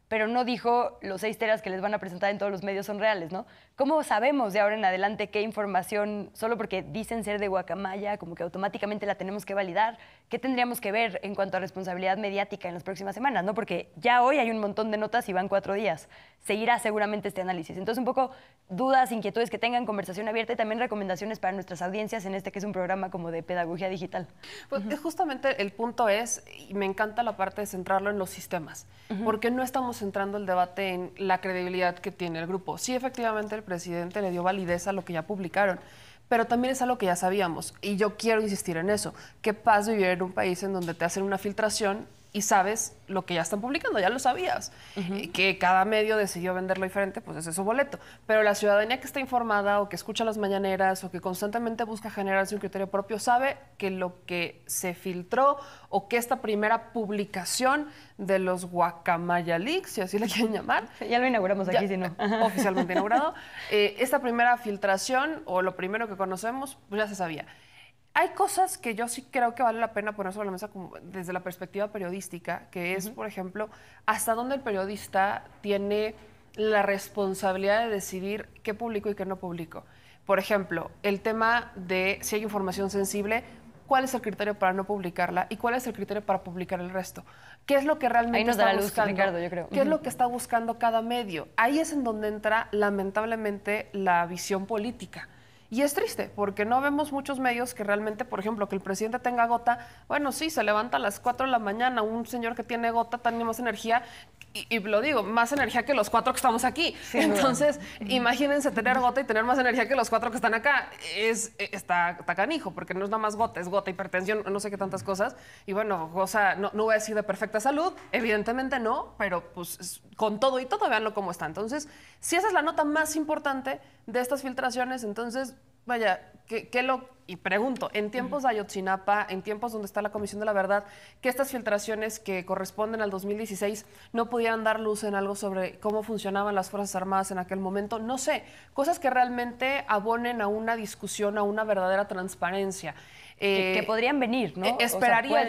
pero no dijo los 6 teras que les van a presentar en todos los medios son reales, ¿no? ¿Cómo sabemos de ahora en adelante qué información, solo porque dicen ser de Guacamaya, como que automáticamente la tenemos que validar? ¿Qué tendríamos que ver en cuanto a responsabilidad mediática en las próximas semanas, ¿no? Porque ya hoy hay un montón de notas y van 4 días. Seguirá seguramente este análisis. Entonces, un poco dudas, inquietudes que tengan, conversación abierta y también recomendaciones para nuestras audiencias en este que es un programa como de pedagogía digital. Pues justamente el punto es, y me encanta la parte de centrarlo en los sistemas, porque no estamos estamos centrando el debate en la credibilidad que tiene el grupo. Sí, efectivamente, el presidente le dio validez a lo que ya publicaron, pero también es algo que ya sabíamos. Y yo quiero insistir en eso. ¿Qué pasa vivir en un país en donde te hacen una filtración y sabes lo que ya están publicando? Ya lo sabías. Que cada medio decidió venderlo diferente, pues ese es su boleto. Pero la ciudadanía que está informada o que escucha las mañaneras o que constantemente busca generarse un criterio propio sabe que lo que se filtró o que esta primera publicación de los Guacamaya Leaks, si así le quieren llamar. Ya lo inauguramos aquí, ya, si no. Oficialmente inaugurado. Esta primera filtración o lo primero que conocemos, pues ya se sabía. Hay cosas que yo sí creo que vale la pena poner sobre la mesa como desde la perspectiva periodística, que es, por ejemplo, hasta dónde el periodista tiene la responsabilidad de decidir qué publico y qué no publico. Por ejemplo, el tema de si hay información sensible, ¿cuál es el criterio para no publicarla y cuál es el criterio para publicar el resto? ¿Qué es lo que realmente está buscando? Ricardo, yo creo. ¿Qué es lo que está buscando cada medio? Ahí es en donde entra, lamentablemente, la visión política. Y es triste, porque no vemos muchos medios que realmente, por ejemplo, que el presidente tenga gota. Bueno, sí, se levanta a las 4 de la mañana, un señor que tiene gota tiene más energía, y lo digo, más energía que los 4 que estamos aquí. Sí, entonces, imagínense tener gota y tener más energía que los 4 que están acá. Está canijo, porque no es nada más gota, es gota, hipertensión, no sé qué tantas cosas. Y bueno, goza, no voy a decir de perfecta salud, evidentemente no, pero pues con todo y todo, véanlo cómo está. Entonces, si esa es la nota más importante de estas filtraciones, entonces, vaya, y pregunto, en tiempos de Ayotzinapa, en tiempos donde está la Comisión de la Verdad, que estas filtraciones que corresponden al 2016 no pudieran dar luz en algo sobre cómo funcionaban las Fuerzas Armadas en aquel momento, no sé, cosas que realmente abonen a una discusión, a una verdadera transparencia. Que podrían venir, ¿no? Esperaría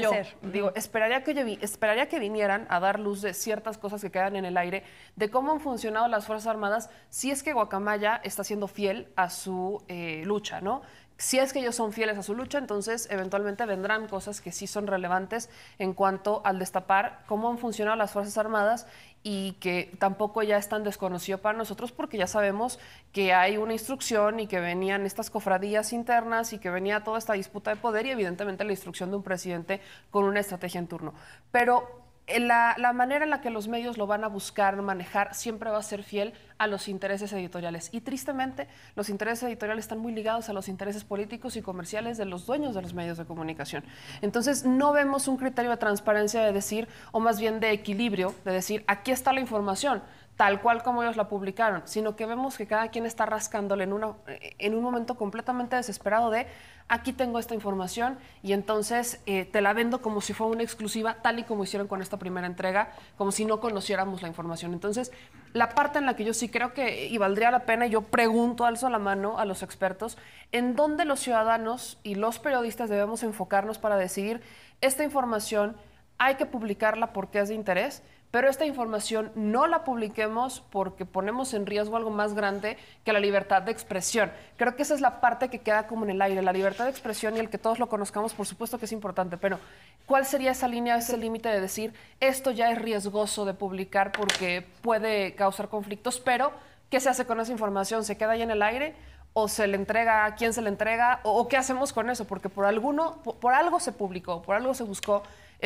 esperaría que vinieran a dar luz de ciertas cosas que quedan en el aire, de cómo han funcionado las Fuerzas Armadas, si es que Guacamaya está siendo fiel a su lucha, ¿no? Si es que ellos son fieles a su lucha, entonces eventualmente vendrán cosas que sí son relevantes en cuanto al destapar cómo han funcionado las Fuerzas Armadas y que tampoco ya es tan desconocido para nosotros porque ya sabemos que hay una instrucción y que venían estas cofradías internas y que venía toda esta disputa de poder y evidentemente la instrucción de un presidente con una estrategia en turno. Pero la manera en la que los medios lo van a buscar manejar siempre va a ser fiel a los intereses editoriales. Y tristemente, los intereses editoriales están muy ligados a los intereses políticos y comerciales de los dueños de los medios de comunicación. Entonces, no vemos un criterio de transparencia de decir, o más bien de equilibrio, de decir, aquí está la información, tal cual como ellos la publicaron, sino que vemos que cada quien está rascándole en un momento completamente desesperado de aquí tengo esta información y entonces te la vendo como si fuera una exclusiva, tal y como hicieron con esta primera entrega, como si no conociéramos la información. Entonces, la parte en la que yo sí creo que y valdría la pena, yo pregunto, alzo la mano a los expertos, en dónde los ciudadanos y los periodistas debemos enfocarnos para decidir esta información hay que publicarla porque es de interés, pero esta información no la publiquemos porque ponemos en riesgo algo más grande que la libertad de expresión. Creo que esa es la parte que queda como en el aire. La libertad de expresión y el que todos lo conozcamos, por supuesto que es importante, pero ¿cuál sería esa línea, ese límite de decir esto ya es riesgoso de publicar porque puede causar conflictos, pero ¿qué se hace con esa información? ¿Se queda ahí en el aire? ¿O se le entrega a quién se le entrega? ¿O qué hacemos con eso? Porque por algo se publicó, por algo se buscó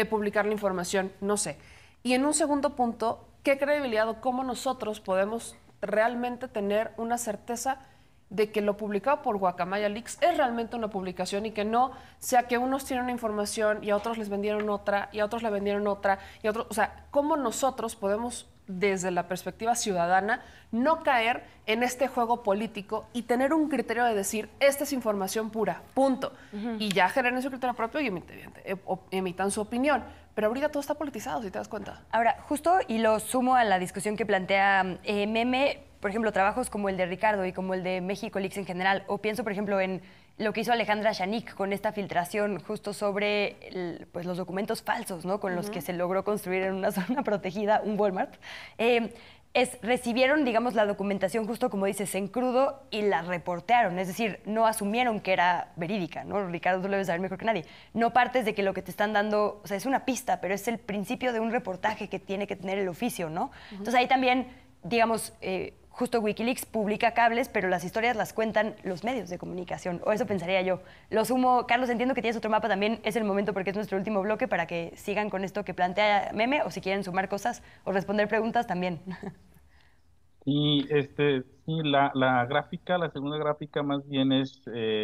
publicar la información, no sé. Y en un segundo punto, ¿qué credibilidad o cómo nosotros podemos realmente tener una certeza de que lo publicado por Guacamaya Leaks es realmente una publicación y que no sea que unos tienen una información y a otros les vendieron otra y a otros le vendieron otra y a otros, o sea, cómo nosotros podemos desde la perspectiva ciudadana no caer en este juego político y tener un criterio de decir esta es información pura, punto, y ya generen su criterio propio y emitan su opinión. Pero ahorita todo está politizado, si te das cuenta. Ahora, justo, y lo sumo a la discusión que plantea Meme, por ejemplo, trabajos como el de Ricardo y como el de México Leaks en general, o pienso, por ejemplo, en lo que hizo Alejandra Shanik con esta filtración justo sobre pues, los documentos falsos, ¿no? Con los que se logró construir en una zona protegida un Walmart. Recibieron, digamos, la documentación justo como dices, en crudo y la reportearon, es decir, no asumieron que era verídica, ¿no? Ricardo, tú lo debes saber mejor que nadie. No partes de que lo que te están dando, o sea, es una pista, pero es el principio de un reportaje que tiene que tener el oficio, ¿no? Entonces ahí también, digamos, justo Wikileaks publica cables, pero las historias las cuentan los medios de comunicación, o eso pensaría yo. Lo sumo, Carlos, entiendo que tienes otro mapa también, es el momento porque es nuestro último bloque para que sigan con esto que plantea Meme, o si quieren sumar cosas o responder preguntas también. Y sí, la gráfica, la segunda gráfica más bien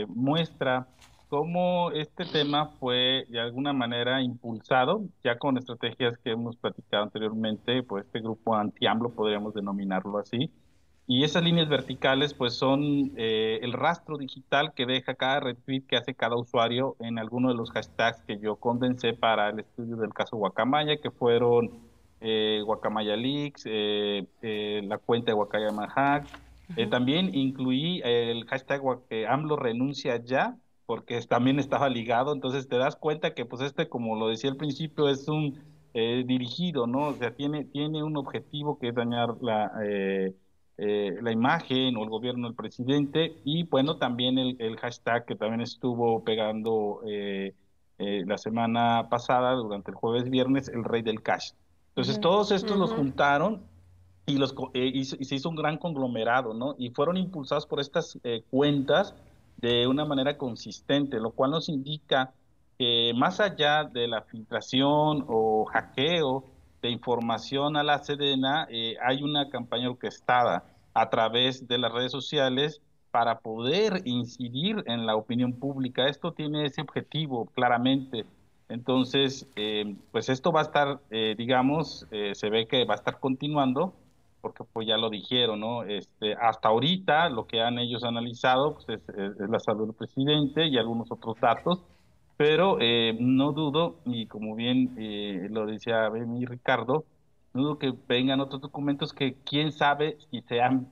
muestra cómo este tema fue de alguna manera impulsado, ya con estrategias que hemos platicado anteriormente, por este grupo anti-AMLO, podríamos denominarlo así. Y esas líneas verticales pues son el rastro digital que deja cada retweet que hace cada usuario en alguno de los hashtags que yo condensé para el estudio del caso Guacamaya, que fueron Guacamaya Leaks, la cuenta de Guacamaya Hack. También incluí el hashtag AMLO renuncia ya, porque también estaba ligado, entonces te das cuenta que pues como lo decía al principio, es un dirigido, ¿no? O sea, tiene un objetivo que es dañar la imagen o el gobierno del presidente, y bueno, también el hashtag que también estuvo pegando la semana pasada, durante el jueves viernes, el rey del cash. Entonces todos estos los juntaron y se hizo un gran conglomerado, ¿no? Y fueron impulsados por estas cuentas de una manera consistente, lo cual nos indica que más allá de la filtración o hackeo de información a la Sedena, hay una campaña orquestada a través de las redes sociales para poder incidir en la opinión pública. Esto tiene ese objetivo claramente. Entonces, pues esto va a estar, se ve que va a estar continuando, porque pues ya lo dijeron, ¿no? Hasta ahorita lo que han ellos analizado pues es la salud del presidente y algunos otros datos, pero no dudo, y como bien lo decía Bemi y Ricardo, no dudo que vengan otros documentos que quién sabe si sean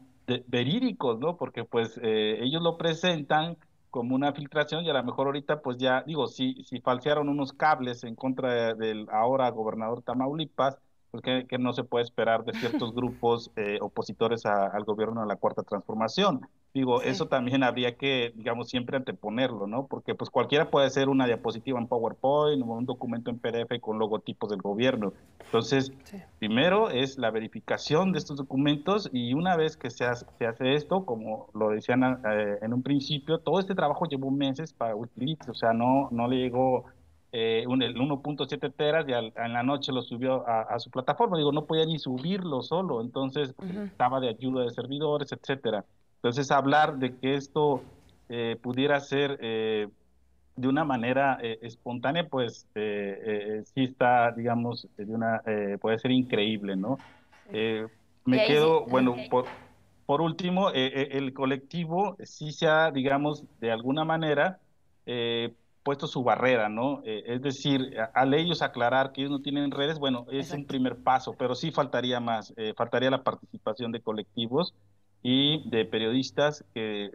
verídicos, ¿no? Porque pues ellos lo presentan como una filtración y a lo mejor ahorita pues ya, si falsearon unos cables en contra del ahora gobernador Tamaulipas, pues que no se puede esperar de ciertos grupos opositores al gobierno de la Cuarta Transformación. Sí. Eso también habría que, siempre anteponerlo, ¿no? Porque pues cualquiera puede hacer una diapositiva en PowerPoint o un documento en PDF con logotipos del gobierno. Entonces, primero es la verificación de estos documentos, y una vez que se hace esto, como lo decían en un principio, todo este trabajo llevó meses para Wikileaks, o sea, no le llegó el 1.7 teras y en la noche lo subió a su plataforma. No podía ni subirlo solo, entonces estaba de ayuda de servidores, etcétera. Entonces hablar de que esto pudiera ser de una manera espontánea, pues sí está, puede ser increíble, ¿no? Me quedo, por último, el colectivo sí se ha, de alguna manera puesto su barrera, ¿no? Es decir, al ellos aclarar que ellos no tienen redes, es un primer paso, pero sí faltaría más, faltaría la participación de colectivos y de periodistas que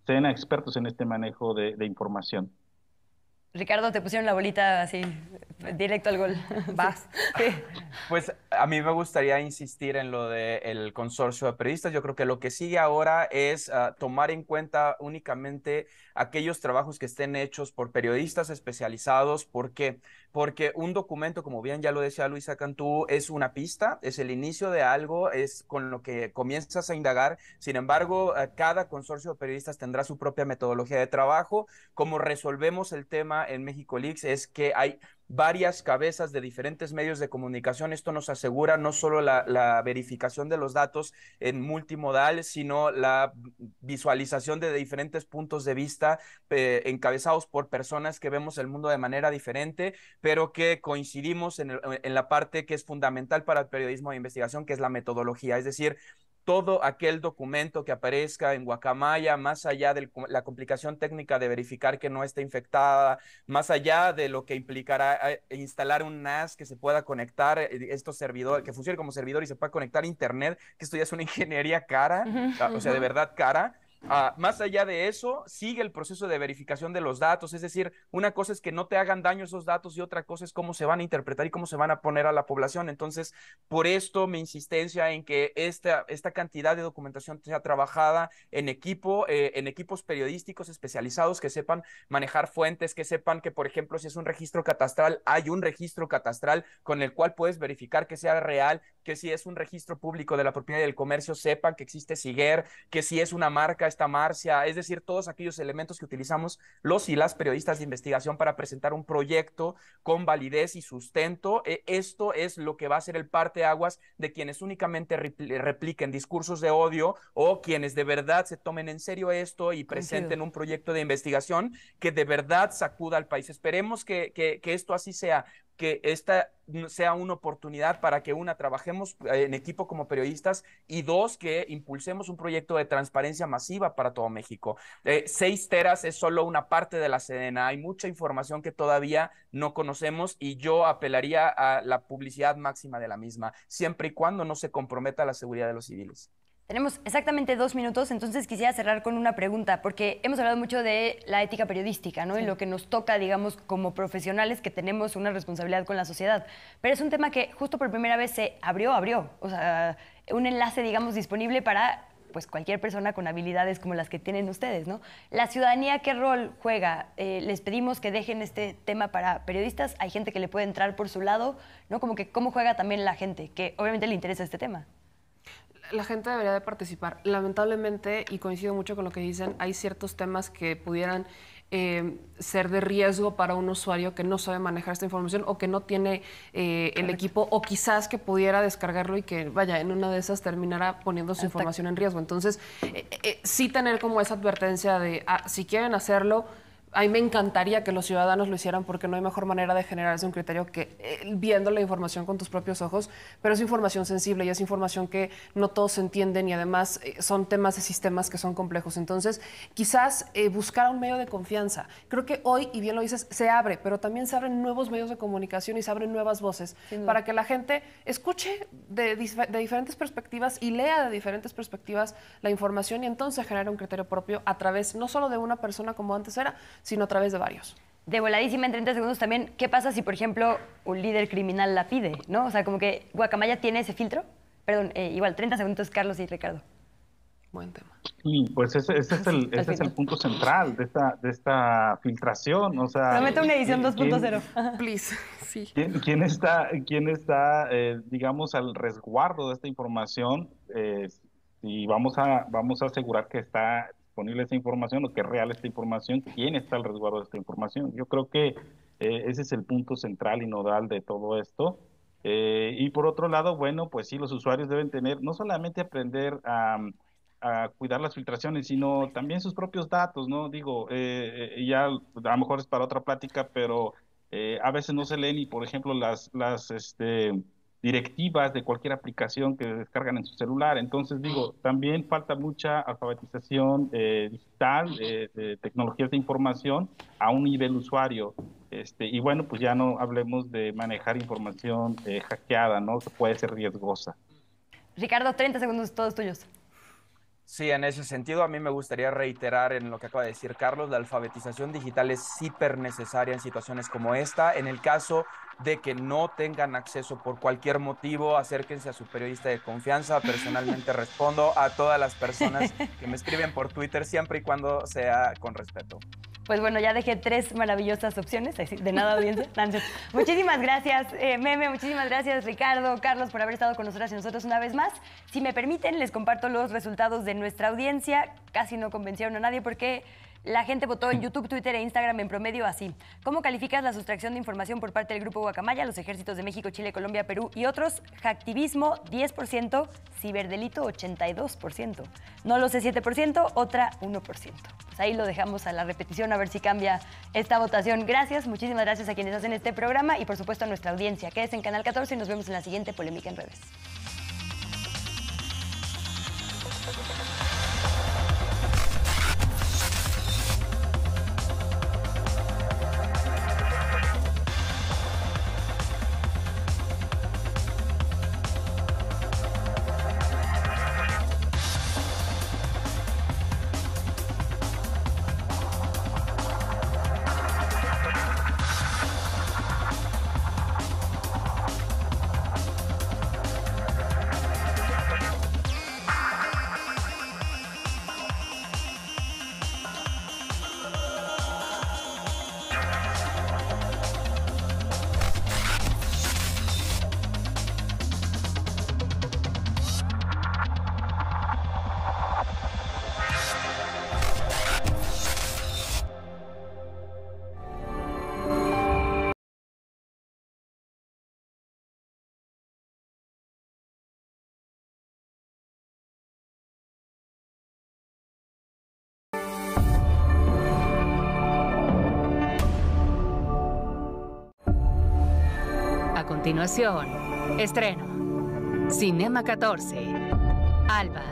sean expertos en este manejo de información. Ricardo, te pusieron la bolita así, directo al gol. Vas. Sí. Pues a mí me gustaría insistir en lo del consorcio de periodistas. Yo creo que lo que sigue ahora es tomar en cuenta únicamente aquellos trabajos que estén hechos por periodistas especializados. ¿Por qué? Porque un documento, como bien ya lo decía Luisa Cantú, es una pista, es el inicio de algo, es con lo que comienzas a indagar. Sin embargo, cada consorcio de periodistas tendrá su propia metodología de trabajo. Como resolvemos el tema en México Leaks es que hay varias cabezas de diferentes medios de comunicación. Esto nos asegura no solo la verificación de los datos en multimodal, sino la visualización de diferentes puntos de vista encabezados por personas que vemos el mundo de manera diferente, pero que coincidimos en la parte que es fundamental para el periodismo de investigación, que es la metodología. Es decir, todo aquel documento que aparezca en Guacamaya, más allá de la complicación técnica de verificar que no esté infectada, más allá de lo que implicará instalar un NAS que se pueda conectar, estos servidores, que funcione como servidor y se pueda conectar a internet, que esto ya es una ingeniería cara, o sea, de verdad cara. Más allá de eso, sigue el proceso de verificación de los datos, es decir, una cosa es que no te hagan daño esos datos y otra cosa es cómo se van a interpretar y cómo se van a poner a la población. Entonces, por esto mi insistencia en que esta cantidad de documentación sea trabajada en equipos periodísticos especializados que sepan manejar fuentes, que sepan que, por ejemplo, si es un registro catastral, hay un registro catastral con el cual puedes verificar que sea real, que si es un registro público de la propiedad y del comercio, sepan que existe SIGER, que si es una marca, esta Marcia, es decir, todos aquellos elementos que utilizamos los y las periodistas de investigación para presentar un proyecto con validez y sustento. Esto es lo que va a ser el parteaguas de quienes únicamente repliquen discursos de odio o quienes de verdad se tomen en serio esto y presenten un proyecto de investigación que de verdad sacuda al país. Esperemos que esto así sea, que esta sea una oportunidad para que trabajemos en equipo como periodistas y dos, que impulsemos un proyecto de transparencia masiva para todo México. 6 teras es solo una parte de la Sedena, hay mucha información que todavía no conocemos y yo apelaría a la publicidad máxima de la misma, siempre y cuando no se comprometa la seguridad de los civiles. Tenemos exactamente 2 minutos, entonces quisiera cerrar con una pregunta, porque hemos hablado mucho de la ética periodística, ¿no? Sí. En lo que nos toca, digamos, como profesionales que tenemos una responsabilidad con la sociedad. Pero es un tema que justo por primera vez se abrió, o sea, un enlace, digamos, disponible para pues cualquier persona con habilidades como las que tienen ustedes, ¿no? La ciudadanía, ¿qué rol juega? Les pedimos que dejen este tema para periodistas, hay gente que le puede entrar por su lado, ¿no? Como que cómo juega también la gente, que obviamente le interesa este tema. La gente debería de participar. Lamentablemente, y coincido mucho con lo que dicen, hay ciertos temas que pudieran ser de riesgo para un usuario que no sabe manejar esta información o que no tiene el equipo, o quizás que pudiera descargarlo y que, vaya, en una de esas terminara poniendo su información en riesgo. Entonces, sí tener como esa advertencia de, si quieren hacerlo, a mí me encantaría que los ciudadanos lo hicieran porque no hay mejor manera de generarse un criterio que viendo la información con tus propios ojos, pero es información sensible y es información que no todos entienden y además son temas de sistemas que son complejos. Entonces, quizás buscar un medio de confianza. Creo que hoy, y bien lo dices, se abre, pero también se abren nuevos medios de comunicación y se abren nuevas voces para que la gente escuche de diferentes perspectivas y lea de diferentes perspectivas la información y entonces genere un criterio propio a través no solo de una persona como antes era, sino a través de varios. De voladísima, en 30 segundos también, ¿qué pasa si, por ejemplo, un líder criminal la pide, ¿no? O sea, como que Guacamaya tiene ese filtro. Perdón, igual, 30 segundos, Carlos y Ricardo. Buen tema. Sí, pues ese es el punto central de esta filtración, o sea... Prometo una edición 2.0. Please, sí. ¿Quién está digamos, al resguardo de esta información? Y vamos a asegurar que está disponible esa información o que es real esta información, quién está al resguardo de esta información. Yo creo que ese es el punto central y nodal de todo esto. Y por otro lado, bueno, pues sí, los usuarios deben tener, no solamente aprender a cuidar las filtraciones, sino también sus propios datos, ¿no? Digo, ya a lo mejor es para otra plática, pero a veces no se leen y, por ejemplo, las directivas de cualquier aplicación que descargan en su celular. Entonces, digo, también falta mucha alfabetización digital, de tecnologías de información a un nivel usuario. Y bueno, pues ya no hablemos de manejar información hackeada, ¿no? Que puede ser riesgosa. Ricardo, 30 segundos, todos tuyos. Sí, en ese sentido a mí me gustaría reiterar en lo que acaba de decir Carlos, la alfabetización digital es hiper necesaria en situaciones como esta. En el caso de que no tengan acceso por cualquier motivo, acérquense a su periodista de confianza. Personalmente respondo a todas las personas que me escriben por Twitter, siempre y cuando sea con respeto. Pues bueno, ya dejé 3 maravillosas opciones, de nada audiencia. Muchísimas gracias, Meme, muchísimas gracias, Ricardo, Carlos, por haber estado con nosotras y nosotros una vez más. Si me permiten, les comparto los resultados de nuestra audiencia. Casi no convencieron a nadie porque la gente votó en YouTube, Twitter e Instagram en promedio así. ¿Cómo calificas la sustracción de información por parte del Grupo Guacamaya, los ejércitos de México, Chile, Colombia, Perú y otros? Hacktivismo, 10%, ciberdelito, 82%. No lo sé, 7%, otra, 1%. Pues ahí lo dejamos a la repetición, a ver si cambia esta votación. Gracias, muchísimas gracias a quienes hacen este programa y por supuesto a nuestra audiencia. Quédese en Canal 14 y nos vemos en la siguiente Polémica en Redes. A continuación, estreno. Cinema 14. Alba.